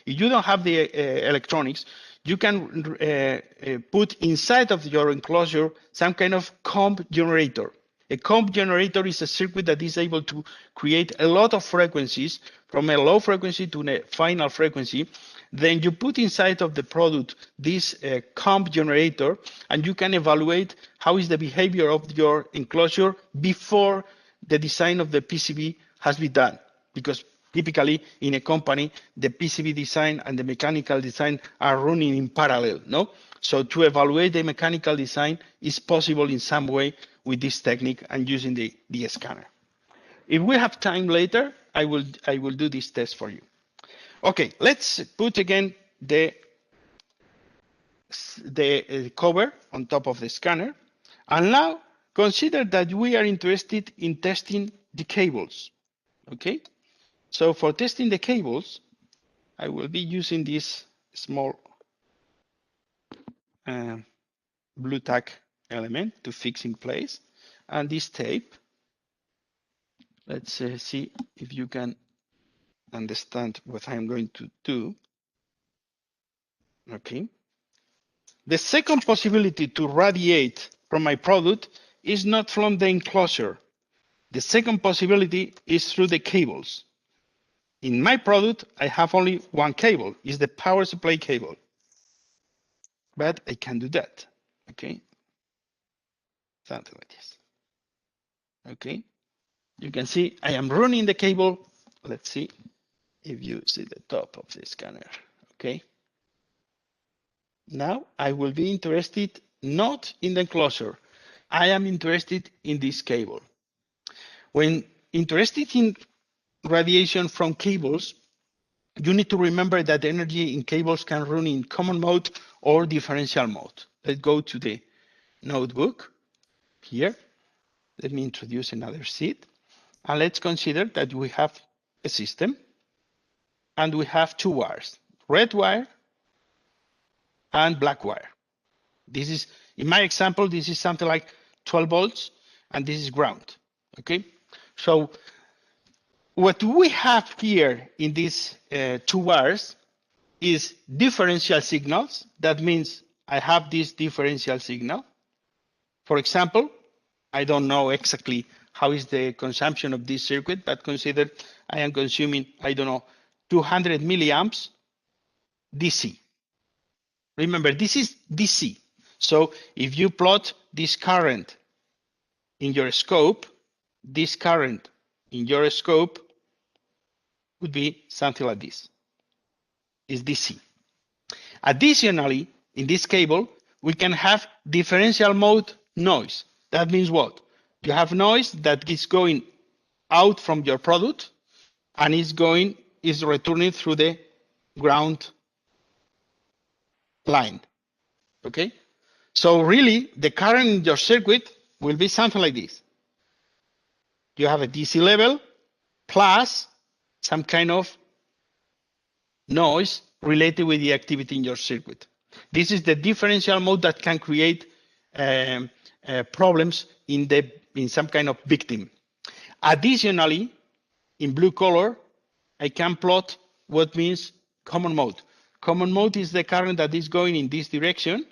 If you don't have the electronics, you can put inside of your enclosure some kind of comp generator. A comp generator is a circuit that is able to create a lot of frequencies from a low frequency to a final frequency. Then you put inside of the product this comp generator, and you can evaluate how is the behavior of your enclosure before the design of the PCB has been done. Because typically in a company, the PCB design and the mechanical design are running in parallel, no? So to evaluate the mechanical design is possible in some way with this technique and using the scanner. If we have time later, I will do this test for you. Okay, let's put again the cover on top of the scanner. And now consider that we are interested in testing the cables. Okay, so for testing the cables, I will be using this small blue tack element to fix in place, and this tape. Let's see if you can understand what I'm going to do. Okay. The second possibility to radiate from my product is not from the enclosure. The second possibility is through the cables. In my product, I have only one cable, it's the power supply cable. But I can do that, okay? Something like this. Okay, you can see I am running the cable. Let's see if you see the top of the scanner, okay? Now I will be interested not in the enclosure. I am interested in this cable. When interested in radiation from cables, you need to remember that energy in cables can run in common mode or differential mode. Let's go to the notebook here. Let me introduce another sheet. And let's consider that we have a system. and we have two wires, red wire and black wire. This is, in my example, this is something like 12 volts, and this is ground, okay? So what we have here in these two wires is differential signals. That means I have this differential signal. For example, I don't know exactly how is the consumption of this circuit, but consider I am consuming, I don't know, 200 milliamps DC. Remember, this is DC. So if you plot this current in your scope, this current in your scope would be something like this. It's DC. Additionally, in this cable, we can have differential mode noise. That means what? You have noise that is going out from your product and is returning through the ground line. Okay? So really, the current in your circuit will be something like this. You have a DC level plus some kind of noise related with the activity in your circuit. This is the differential mode that can create problems in some kind of victim. Additionally, in blue color, I can plot what means common mode. Common mode is the current that is going in this direction,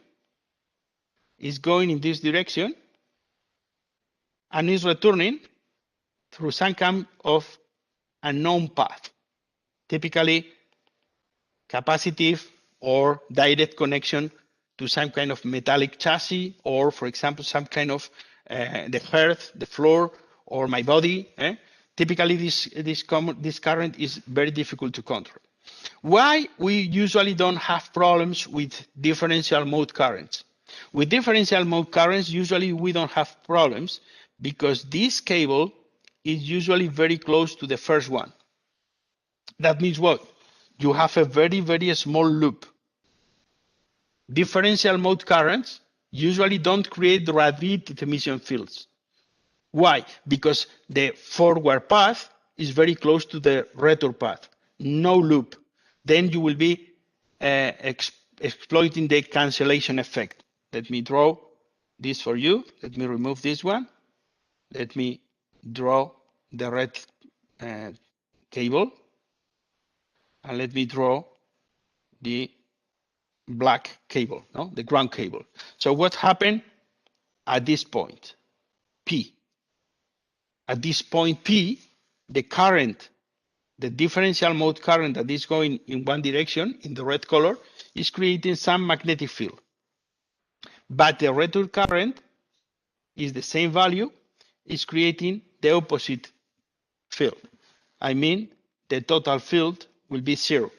and is returning through some kind of unknown path, typically capacitive or direct connection to some kind of metallic chassis, or for example, some kind of the earth, the floor, or my body. Typically, this current is very difficult to control. Why we usually don't have problems with differential mode currents? With differential mode currents, usually we don't have problems because this cable is usually very close to the first one. That means what? You have a very, very small loop. Differential mode currents usually don't create radiated emission fields. Why? Because the forward path is very close to the return path. No loop. Then you will be exploiting the cancellation effect. Let me draw this for you. Let me remove this one. Let me draw the red cable. And let me draw the black cable, no? The ground cable. So what happened at this point, P? At this point P, the current, the differential mode current that is going in one direction, in the red color, is creating some magnetic field. But the return current is the same value, is creating the opposite field. I mean, the total field will be 0.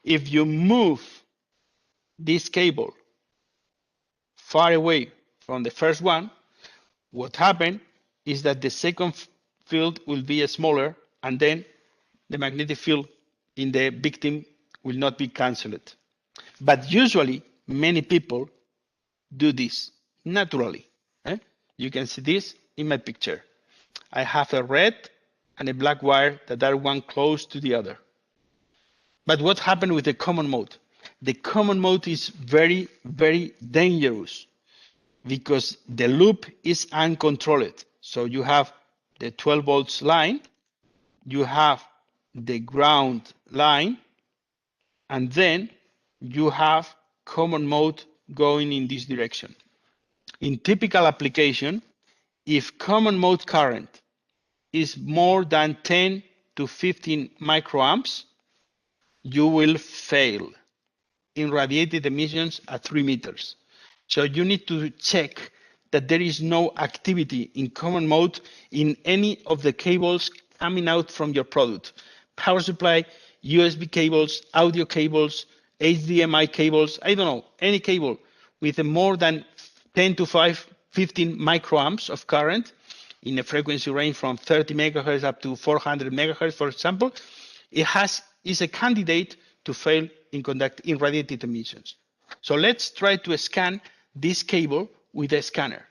If you move this cable far away from the first one, what happened is that the second field will be smaller, and then the magnetic field in the victim will not be cancelled. But usually, many people do this naturally. You can see this in my picture. I have a red and a black wire that are one close to the other. But what happened with the common mode? The common mode is very, very dangerous because the loop is uncontrolled. So you have the 12 volts line, you have the ground line, and then you have common mode going in this direction. In typical application, if common mode current is more than 10 to 15 microamps, you will fail in radiated emissions at 3 meters. So you need to check that there is no activity in common mode in any of the cables coming out from your product. Power supply, USB cables, audio cables, HDMI cables, I don't know, any cable with more than 10 to 15 microamps of current in a frequency range from 30 megahertz up to 400 megahertz, for example, is a candidate to fail in radiated emissions. So let's try to scan this cable with a scanner.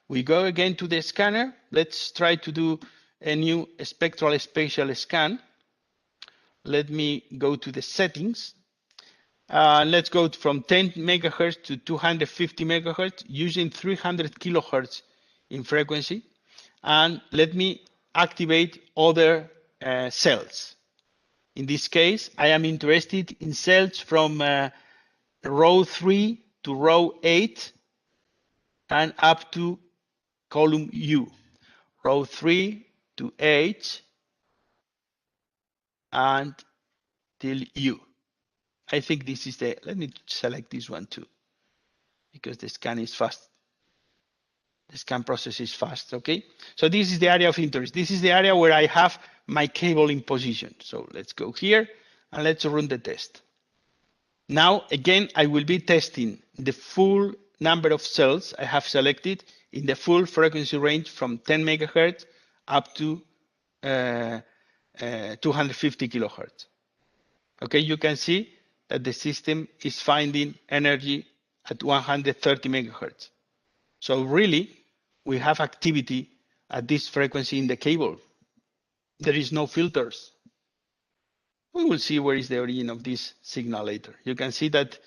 We go again to the scanner. Let's try to do a new spectral spatial scan. let me go to the settings. Let's go from 10 megahertz to 250 megahertz using 300 kilohertz in frequency. And let me activate other cells. In this case, I am interested in cells from row 3 to row 8 and up to column U. Row 3 to H and till U. I think this is the, let me select this one too, because the scan is fast. The scan process is fast, okay? So this is the area of interest. This is the area where I have my cable in position. So let's go here and let's run the test. Now, again, I will be testing the full number of cells I have selected in the full frequency range from 10 megahertz up to 250 kilohertz. Okay, you can see that the system is finding energy at 130 megahertz. So really, we have activity at this frequency in the cable. There is no filters. We will see where is the origin of this signal later. You can see that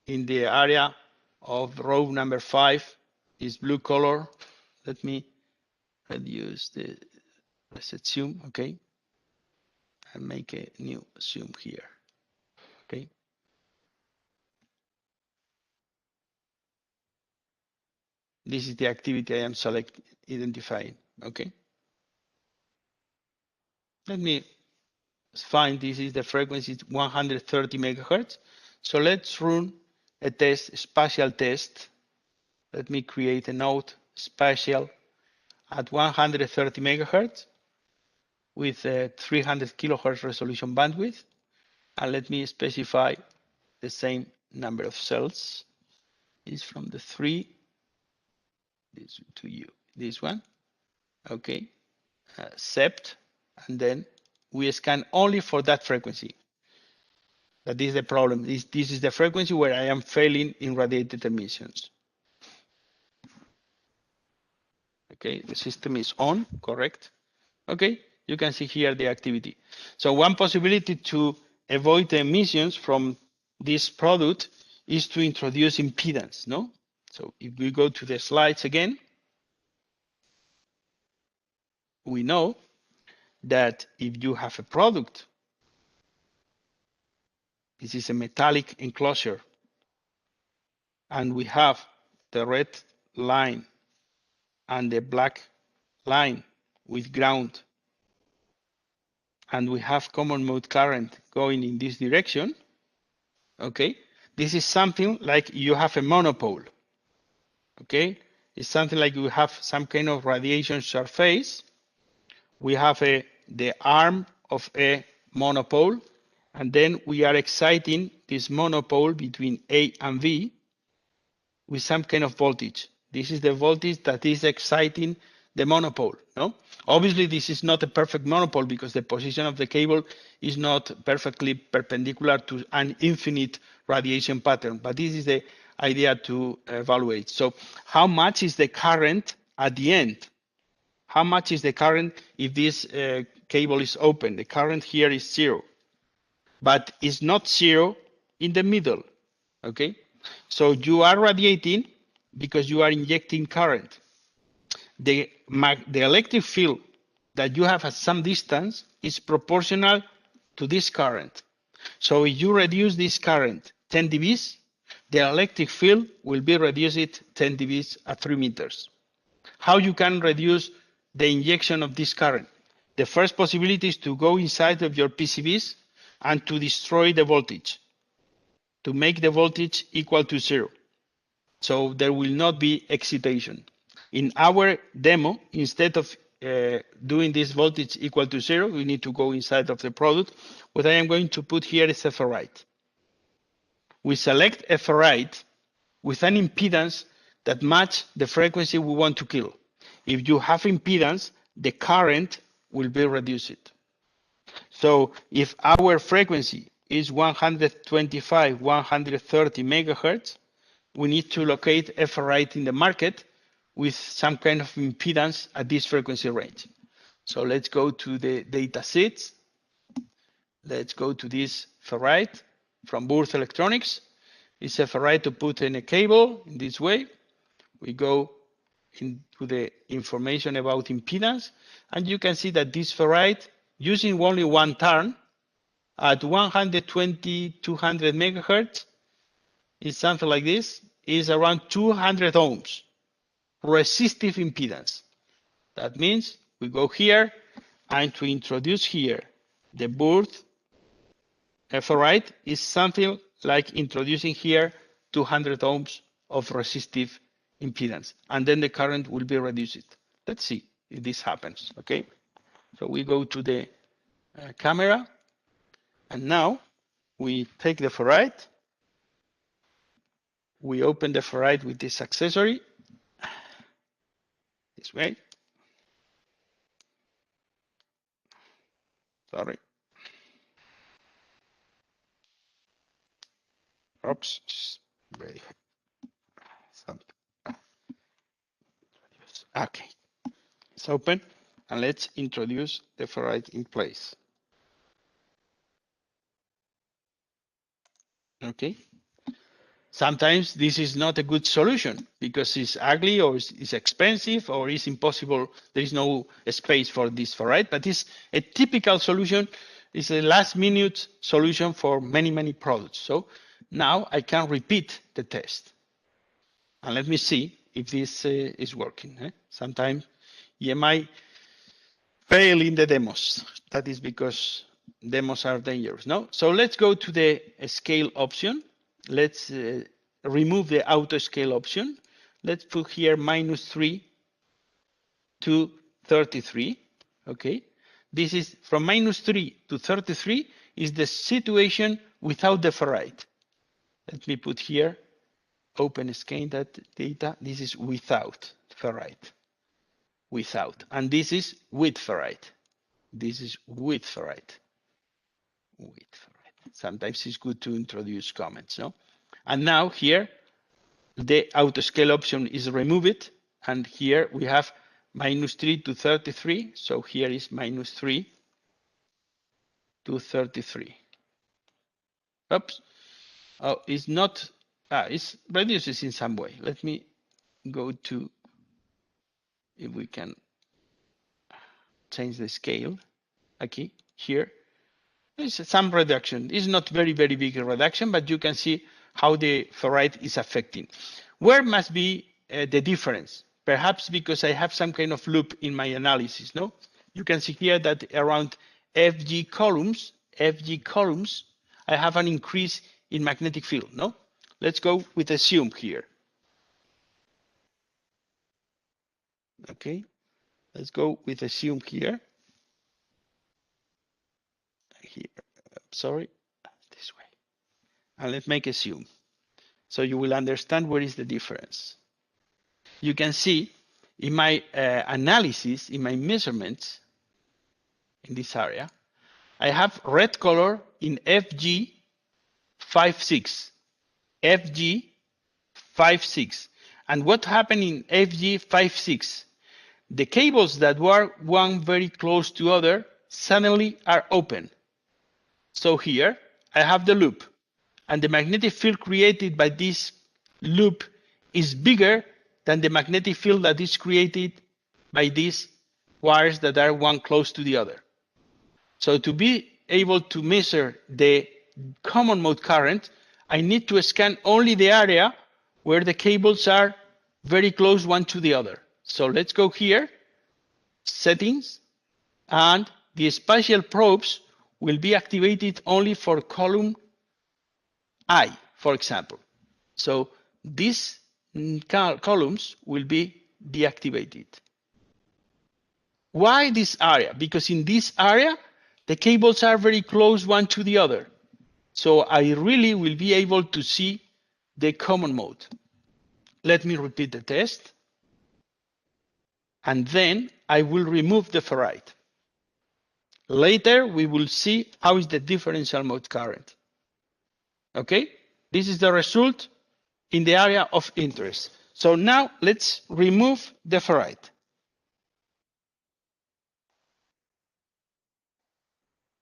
in the area of row number 5 is blue color. Let me reduce the reset zoom, okay? And make a new zoom here, okay? This is the activity I am identifying, okay? Let me find this is the frequency 130 megahertz. So let's run a test, spatial test. Let me create a node spatial at 130 megahertz with a 300 kilohertz resolution bandwidth. And let me specify the same number of cells. Is from the 3 this to you, this one, okay, accept, and then we scan only for that frequency. That is the problem. This is the frequency where I am failing in radiated emissions. Okay, the system is on, correct? Okay, you can see here the activity. So one possibility to avoid the emissions from this product is to introduce impedance, no? So if we go to the slides again, we know that if you have a product, this is a metallic enclosure, and we have the red line and the black line with ground, and we have common mode current going in this direction, okay? This is something like you have a monopole, okay? It's something like you have some kind of radiation surface. We have the arm of a monopole, and then we are exciting this monopole between A and B with some kind of voltage. This is the voltage that is exciting the monopole, no? Obviously, this is not a perfect monopole because the position of the cable is not perfectly perpendicular to an infinite radiation pattern, but this is the idea to evaluate. So how much is the current at the end? How much is the current if this cable is open? The current here is 0, but it's not 0 in the middle, okay? So you are radiating because you are injecting current. The electric field that you have at some distance is proportional to this current. So if you reduce this current 10 dBs, the electric field will be reduced 10 dBs at 3 meters. How you can reduce the injection of this current? The first possibility is to go inside of your PCBs and to destroy the voltage, to make the voltage equal to 0. So there will not be excitation. In our demo, instead of doing this voltage equal to 0, we need to go inside of the product. What I am going to put here is a ferrite. We select a ferrite with an impedance that match the frequency we want to kill. If you have impedance, the current will be reduced. So if our frequency is 125, 130 megahertz, we need to locate a ferrite in the market with some kind of impedance at this frequency range. So let's go to the data sheets. let's go to this ferrite from Burth Electronics. It's a ferrite to put in a cable in this way. We go into the information about impedance, and you can see that this ferrite, using only one turn at 120, 200 megahertz, is something like this, is around 200 ohms resistive impedance. That means we go here, and to introduce here the Burth ferrite is something like introducing here 200 ohms of resistive impedance, and then the current will be reduced. Let's see if this happens, okay? So we go to the camera, and now we take the ferrite, we open the ferrite with this accessory, this way. Sorry. Oops, very something. Okay, it's open, and let's introduce the ferrite in place. Okay. Sometimes this is not a good solution because it's ugly or it's expensive or it's impossible. There is no space for this ferrite, but it's a typical solution. It's a last minute solution for many, many products. So now I can repeat the test. And let me see if this is working. Sometimes EMI fail in the demos. That is because demos are dangerous. No? So let's go to the scale option. Let's remove the auto scale option. Let's put here -3 to 33. Okay. This is from -3 to 33 is the situation without the ferrite. Let me put here open scan that data. This is without ferrite. Without. And this is with ferrite. This is with ferrite. With ferrite. Sometimes it's good to introduce comments, no? And now here, the auto scale option is removed, and here we have -3 to 33. So here is -3 to 33. Oops. Oh, it's not. It's reduces in some way. Let me go to, if we can change the scale. Okay, here. There's some reduction. It's not very, very big reduction, but you can see how the ferrite is affecting. Where must be the difference? Perhaps because I have some kind of loop in my analysis, no? You can see here that around FG columns, I have an increase in magnetic field, no? Let's go with assume here. Okay, let's go with assume here. Here, sorry, this way. And let's make assume. So you will understand where is the difference. You can see in my analysis, in my measurements in this area, I have red color in FG56. FG56. And what happened in FG56? The cables that were one very close to other suddenly are open. So here I have the loop, and the magnetic field created by this loop is bigger than the magnetic field that is created by these wires that are one close to the other. So to be able to measure the common mode current, I need to scan only the area where the cables are very close one to the other. So let's go here, settings, and the spatial probes will be activated only for column I, for example. So these columns will be deactivated. Why this area? Because in this area, the cables are very close one to the other. So I really will be able to see the common mode. Let me repeat the test. And then I will remove the ferrite. Later, we will see how is the differential mode current. Okay? This is the result in the area of interest. So now let's remove the ferrite.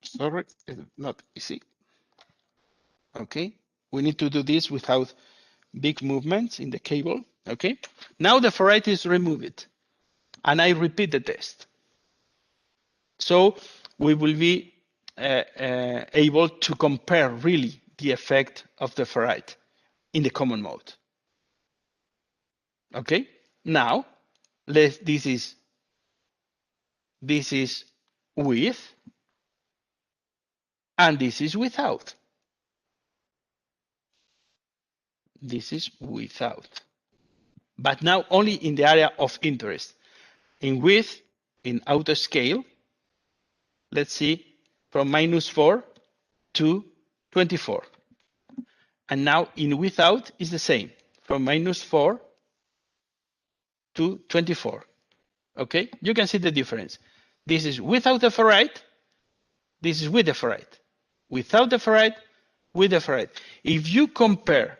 Sorry, not easy. Okay, we need to do this without big movements in the cable. Okay, now the ferrite is removed, and I repeat the test. So we will be able to compare really the effect of the ferrite in the common mode. Okay, now this is with, and this is without. This is without, but now only in the area of interest. In width, in auto scale, let's see, from -4 to 24. And now in without is the same, from -4 to 24. Okay, you can see the difference. This is without the ferrite, this is with the ferrite. Without the ferrite, with the ferrite. If you compare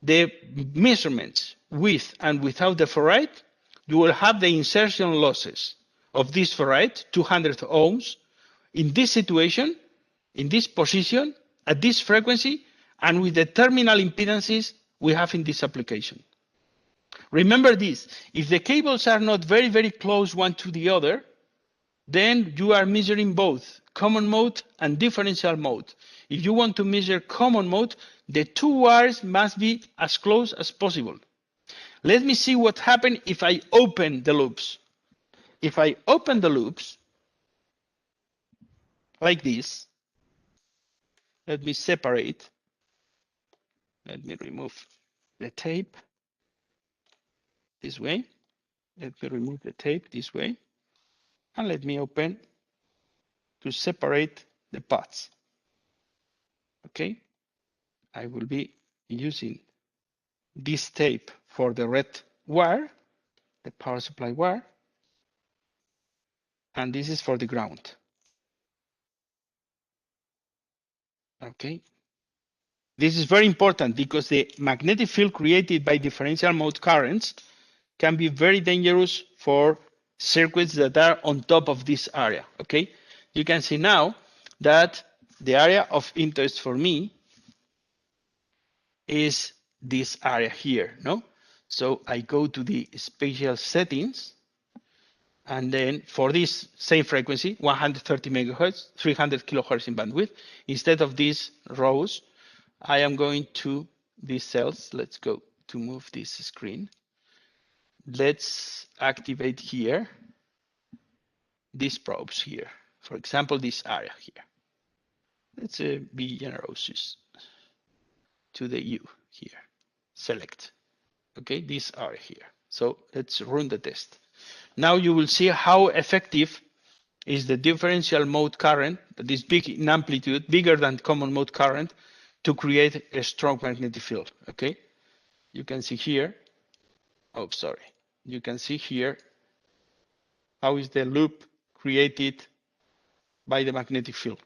the measurements with and without the ferrite, you will have the insertion losses of this ferrite, 200 ohms, in this situation, in this position, at this frequency, and with the terminal impedances we have in this application. Remember this, if the cables are not very, very close one to the other, then you are measuring both common mode and differential mode. If you want to measure common mode, the two wires must be as close as possible. Let me see what happens if I open the loops. If I open the loops, like this, let me separate. Let me remove the tape this way. Let me remove the tape this way. And let me open to separate the paths. Okay, I will be using this tape for the red wire, the power supply wire, and this is for the ground. Okay, this is very important because the magnetic field created by differential mode currents can be very dangerous for circuits that are on top of this area. Okay, you can see now that the area of interest for me is this area here, no? So I go to the spatial settings, and then for this same frequency, 130 megahertz, 300 kilohertz in bandwidth, instead of these rows, I am going to these cells. Let's go to move this screen. Let's activate here these probes here. For example, this area here. Let's be generous to the U here. Select. Okay, this area here. So let's run the test. Now you will see how effective is the differential mode current that is big in amplitude, bigger than common mode current, to create a strong magnetic field. Okay, you can see here. Oh, sorry. You can see here how is the loop created by the magnetic field.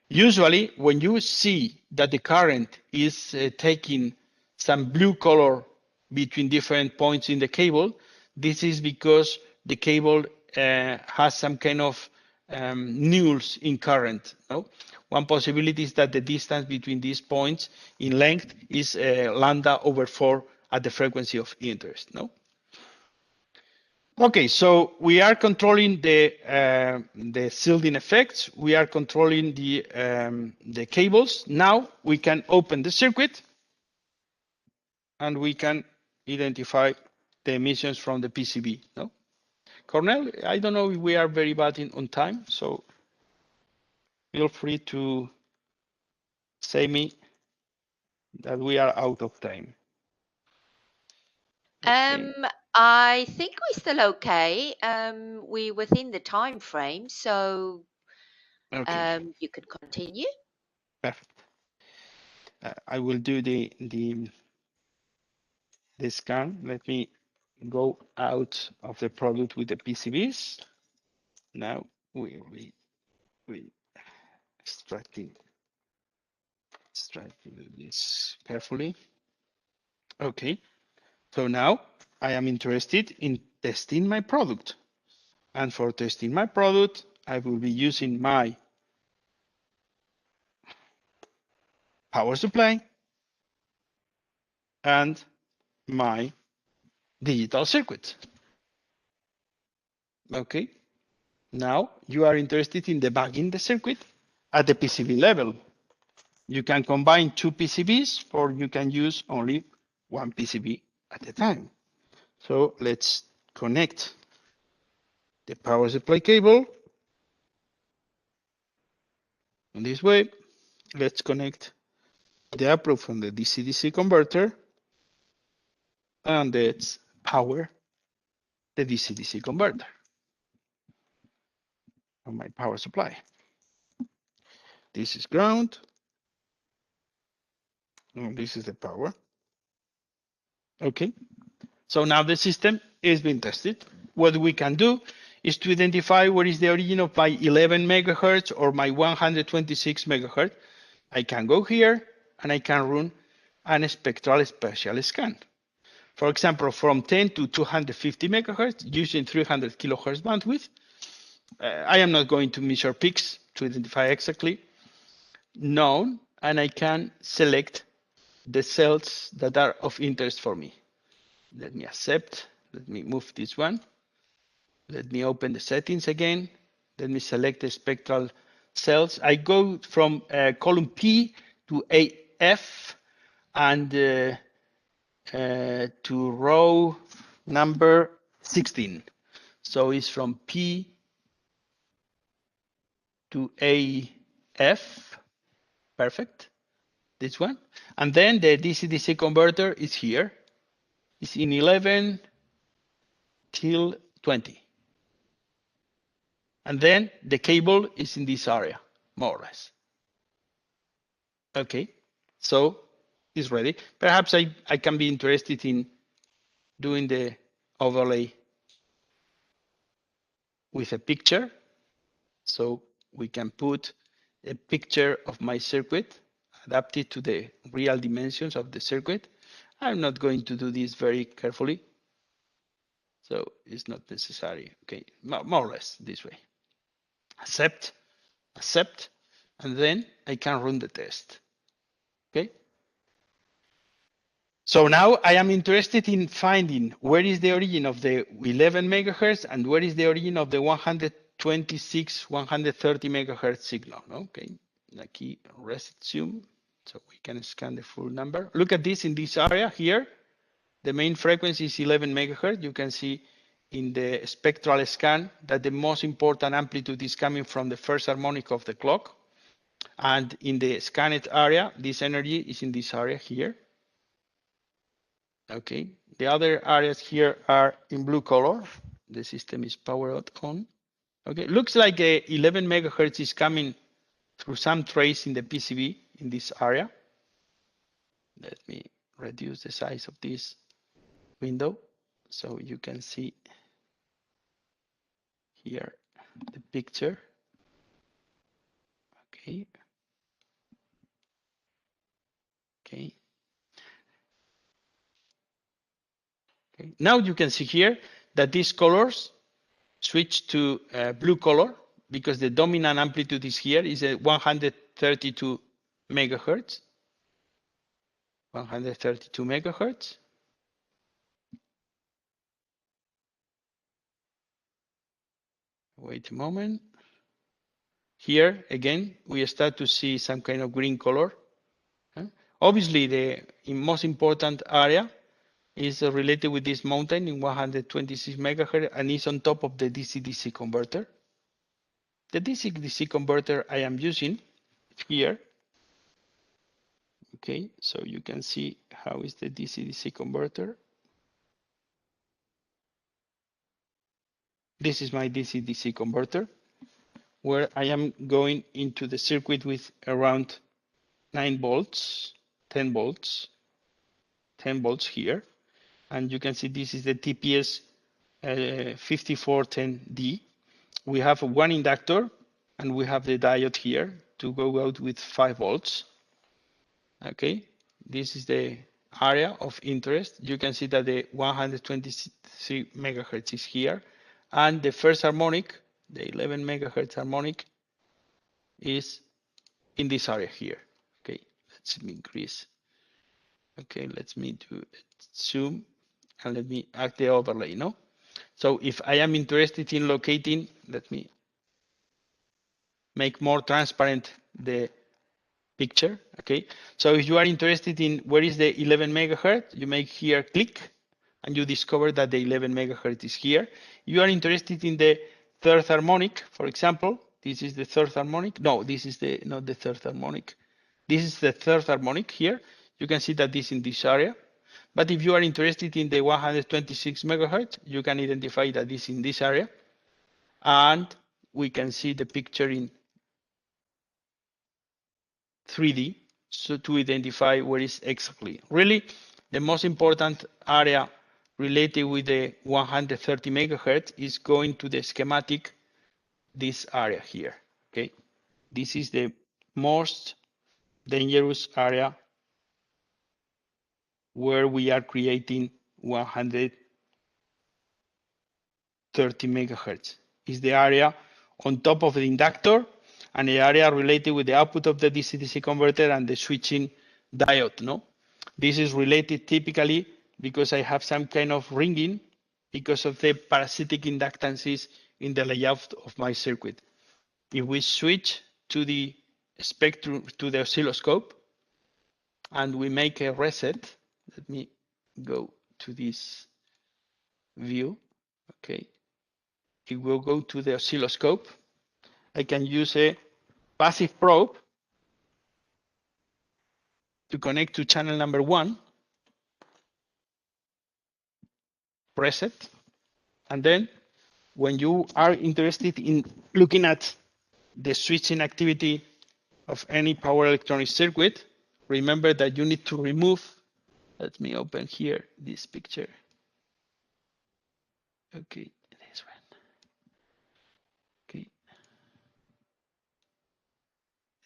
Usually, when you see that the current is taking some blue color between different points in the cable, this is because the cable has some kind of nulls in current. No? One possibility is that the distance between these points in length is lambda over 4 at the frequency of interest. No? Okay, so we are controlling the shielding effects. We are controlling the cables. Now we can open the circuit, and we can identify the emissions from the PCB. No, Cornell, I don't know if we are very bad on time, so feel free to say me that we are out of time. I think we're still okay. We're within the time frame, so Okay, you can continue. perfect. I will do the scan. Let me go out of the product with the PCBs. Now we extracting this carefully. Okay, so now I am interested in testing my product. And for testing my product, I will be using my power supply and my digital circuit. Okay, now you are interested in debugging the circuit at the PCB level. You can combine two PCBs or you can use only one PCB at a time. So let's connect the power supply cable. In this way, let's connect the output from the DC-DC converter and let's power the DC-DC converter on my power supply. This is ground, and this is the power. Okay, so now the system is being tested. What we can do is to identify what is the origin of my 11 megahertz or my 126 megahertz. I can go here and I can run an spectral spatial scan. For example, from 10 to 250 megahertz using 300 kilohertz bandwidth. I am not going to measure peaks to identify exactly known, and I can select the cells that are of interest for me. Let me accept. Let me move this one. Let me open the settings again. Let me select the spectral cells. I go from column P to AF and to row number 16. So it's from P to AF. Perfect. This one. And then the DC-DC converter is here. It's in 11 till 20. And then the cable is in this area, more or less. Okay, so it's ready. Perhaps I can be interested in doing the overlay with a picture. So we can put a picture of my circuit adapted to the real dimensions of the circuit. I'm not going to do this very carefully. So it's not necessary. Okay, more or less this way. Accept, accept, and then I can run the test. Okay. So now I am interested in finding where is the origin of the 11 megahertz and where is the origin of the 126, 130 megahertz signal. Okay, aquí reset zoom so we can scan the full number. Look at this in this area here. The main frequency is 11 megahertz. You can see in the spectral scan that the most important amplitude is coming from the first harmonic of the clock. And in the scanned area, this energy is in this area here. Okay, the other areas here are in blue color. The system is powered on. Okay, looks like 11 megahertz is coming through some trace in the PCB in this area. Let me reduce the size of this window so you can see here the picture. Okay. Okay. Okay. Now you can see here that these colors switch to blue color because the dominant amplitude is here is at 132 megahertz. 132 megahertz. Wait a moment. Here again, we start to see some kind of green color. Obviously, the most important area is related with this mountain in 126 megahertz and is on top of the DC-DC converter. The DC-DC converter I am using here. Okay, so you can see how is the DC-DC converter. This is my DC-DC converter, where I am going into the circuit with around 9 volts, 10 volts, 10 volts here. And you can see this is the TPS 5410D. We have one inductor and we have the diode here to go out with 5 volts. Okay, this is the area of interest. You can see that the 123 megahertz is here. And the first harmonic, the 11 megahertz harmonic, is in this area here. Okay, let Let me increase. Okay, let me do zoom and let me add the overlay, no? So if I am interested in locating, let me make more transparent the picture, okay? So if you are interested in where is the 11 megahertz, you make here click and you discover that the 11 megahertz is here. You are interested in the third harmonic, for example, this is the third harmonic. No, this is the not the third harmonic. This is the third harmonic here. You can see that this in this area. But if you are interested in the 126 megahertz, you can identify that this in this area. And we can see the picture in 3D, so to identify where is exactly. Really, the most important area related with the 130 megahertz is going to the schematic, this area here, okay? This is the most dangerous area where we are creating 130 megahertz. Is the area on top of the inductor and the area related with the output of the DC-DC converter and the switching diode, no? This is related typically because I have some kind of ringing because of the parasitic inductances in the layout of my circuit. If we switch to the spectrum, to the oscilloscope, and we make a reset, let me go to this view, okay? It will go to the oscilloscope. I can use a passive probe to connect to channel number 1, press it, and then when you are interested in looking at the switching activity of any power electronic circuit, remember that you need to remove, let me open here this picture. Okay, this one. Okay.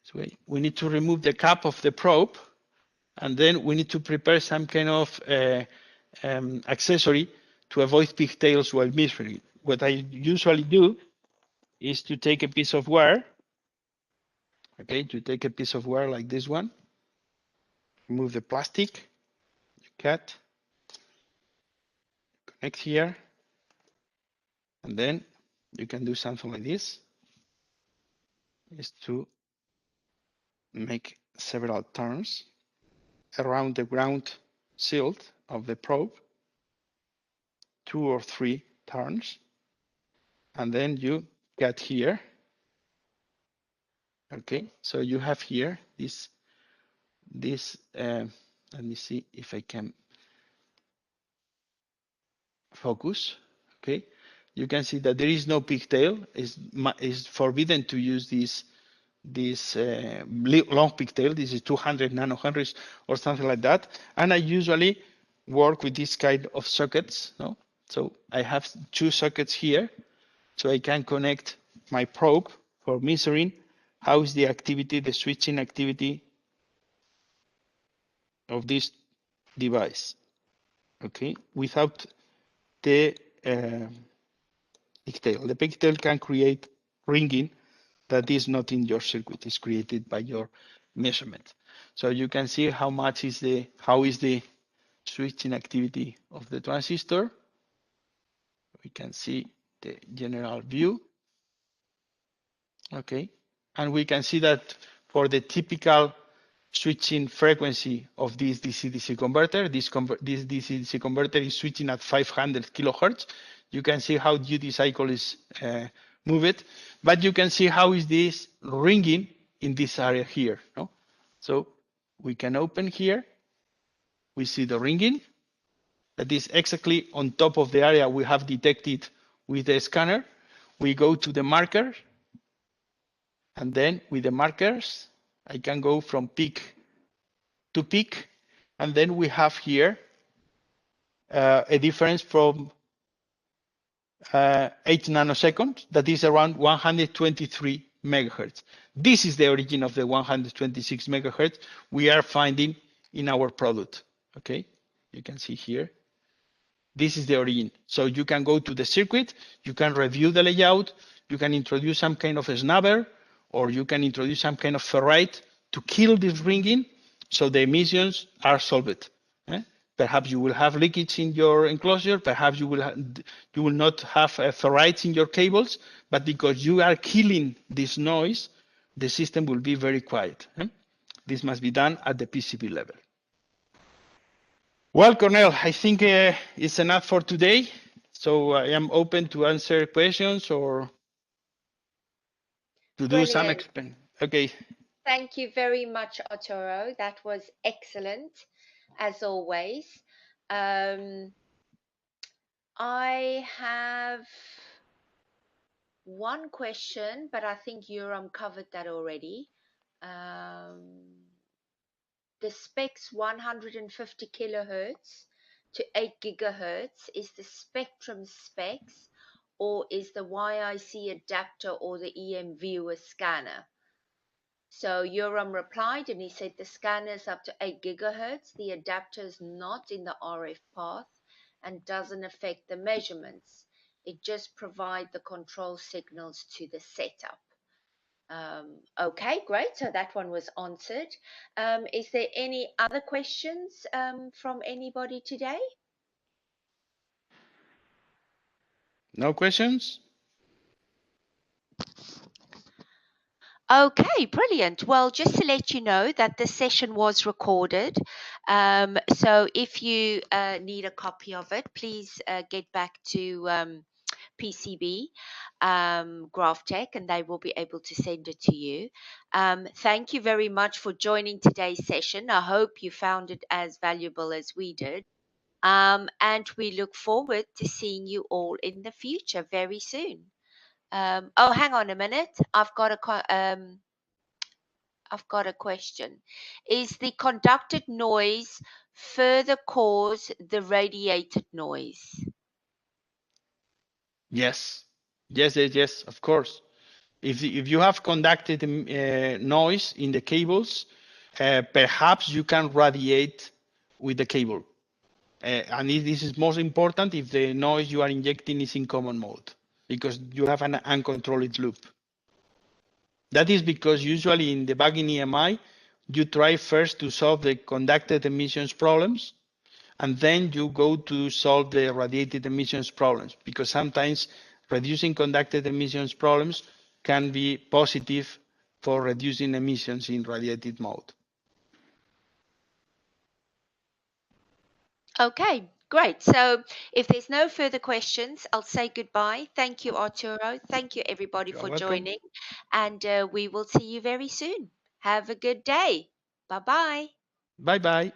This way. We need to remove the cap of the probe, and then we need to prepare some kind of accessory to avoid pigtails while measuring. What I usually do is to take a piece of wire, okay, to take a piece of wire like this one, remove the plastic, you cut, connect here, and then you can do something like this, is to make several turns around the ground shield of the probe, 2 or 3 turns, and then you cut here. Okay, so you have here this let me see if I can focus. Okay, you can see that there is no pigtail. Is forbidden to use this long pigtail. This is 200 nanohenries or something like that. And I usually work with this kind of sockets. No, so I have 2 sockets here, so I can connect my probe for measuring how is the activity, the switching activity of this device. Okay, without the pigtail. The pigtail can create ringing that is not in your circuit, is created by your measurement. So you can see how is the switching activity of the transistor. We can see the general view. Okay, and we can see that for the typical switching frequency of this DC-DC converter, this DC-DC converter is switching at 500 kilohertz. You can see how duty cycle is moved, but you can see how is this ringing in this area here. No? So we can open here. We see the ringing. That is exactly on top of the area we have detected with the scanner. We go to the marker, and then with the markers, I can go from peak to peak, and then we have here a difference from 8 nanoseconds, that is around 123 megahertz. This is the origin of the 126 megahertz we are finding in our product. Okay, you can see here. This is the origin. So you can go to the circuit, you can review the layout, you can introduce some kind of a snubber, or you can introduce some kind of ferrite to kill this ringing, So the emissions are solved. Perhaps you will have leakage in your enclosure. Perhaps you will not have ferrites in your cables, but because you are killing this noise, the system will be very quiet. This must be done at the PCB level. Well, Cornel, I think it's enough for today. So I am open to answer questions or to do some Brilliant. explain. Okay. Thank you very much, Arturo. That was excellent, as always. I have one question, but I think Yoram covered that already. The specs 150 kilohertz to 8 gigahertz is the spectrum specs, or is the Y.I.C adapter or the EM viewer scanner? So Yoram replied and he said the scanner is up to 8 gigahertz. The adapter is not in the RF path and doesn't affect the measurements. It just provides the control signals to the setup. Okay, great. So that one was answered. Is there any other questions from anybody today? No questions? Okay, brilliant. Well, just to let you know that the session was recorded. So if you need a copy of it, please get back to PCB GraphTech and they will be able to send it to you. Thank you very much for joining today's session. I hope you found it as valuable as we did. And we look forward to seeing you all in the future very soon. Oh, hang on a minute. I've got a question. Is the conducted noise further cause the radiated noise? Yes. Yes, of course. If you have conducted noise in the cables, perhaps you can radiate with the cable. And this is most important if the noise you are injecting is in common mode, because you have an uncontrolled loop. That is because usually in debugging EMI, you try first to solve the conducted emissions problems, and then you go to solve the radiated emissions problems, because sometimes reducing conducted emissions problems can be positive for reducing emissions in radiated mode. Okay, great. So if there's no further questions, I'll say goodbye. Thank you, Arturo. Thank you, everybody, You're for welcome. joining. And we will see you very soon. Have a good day. Bye-bye. Bye-bye.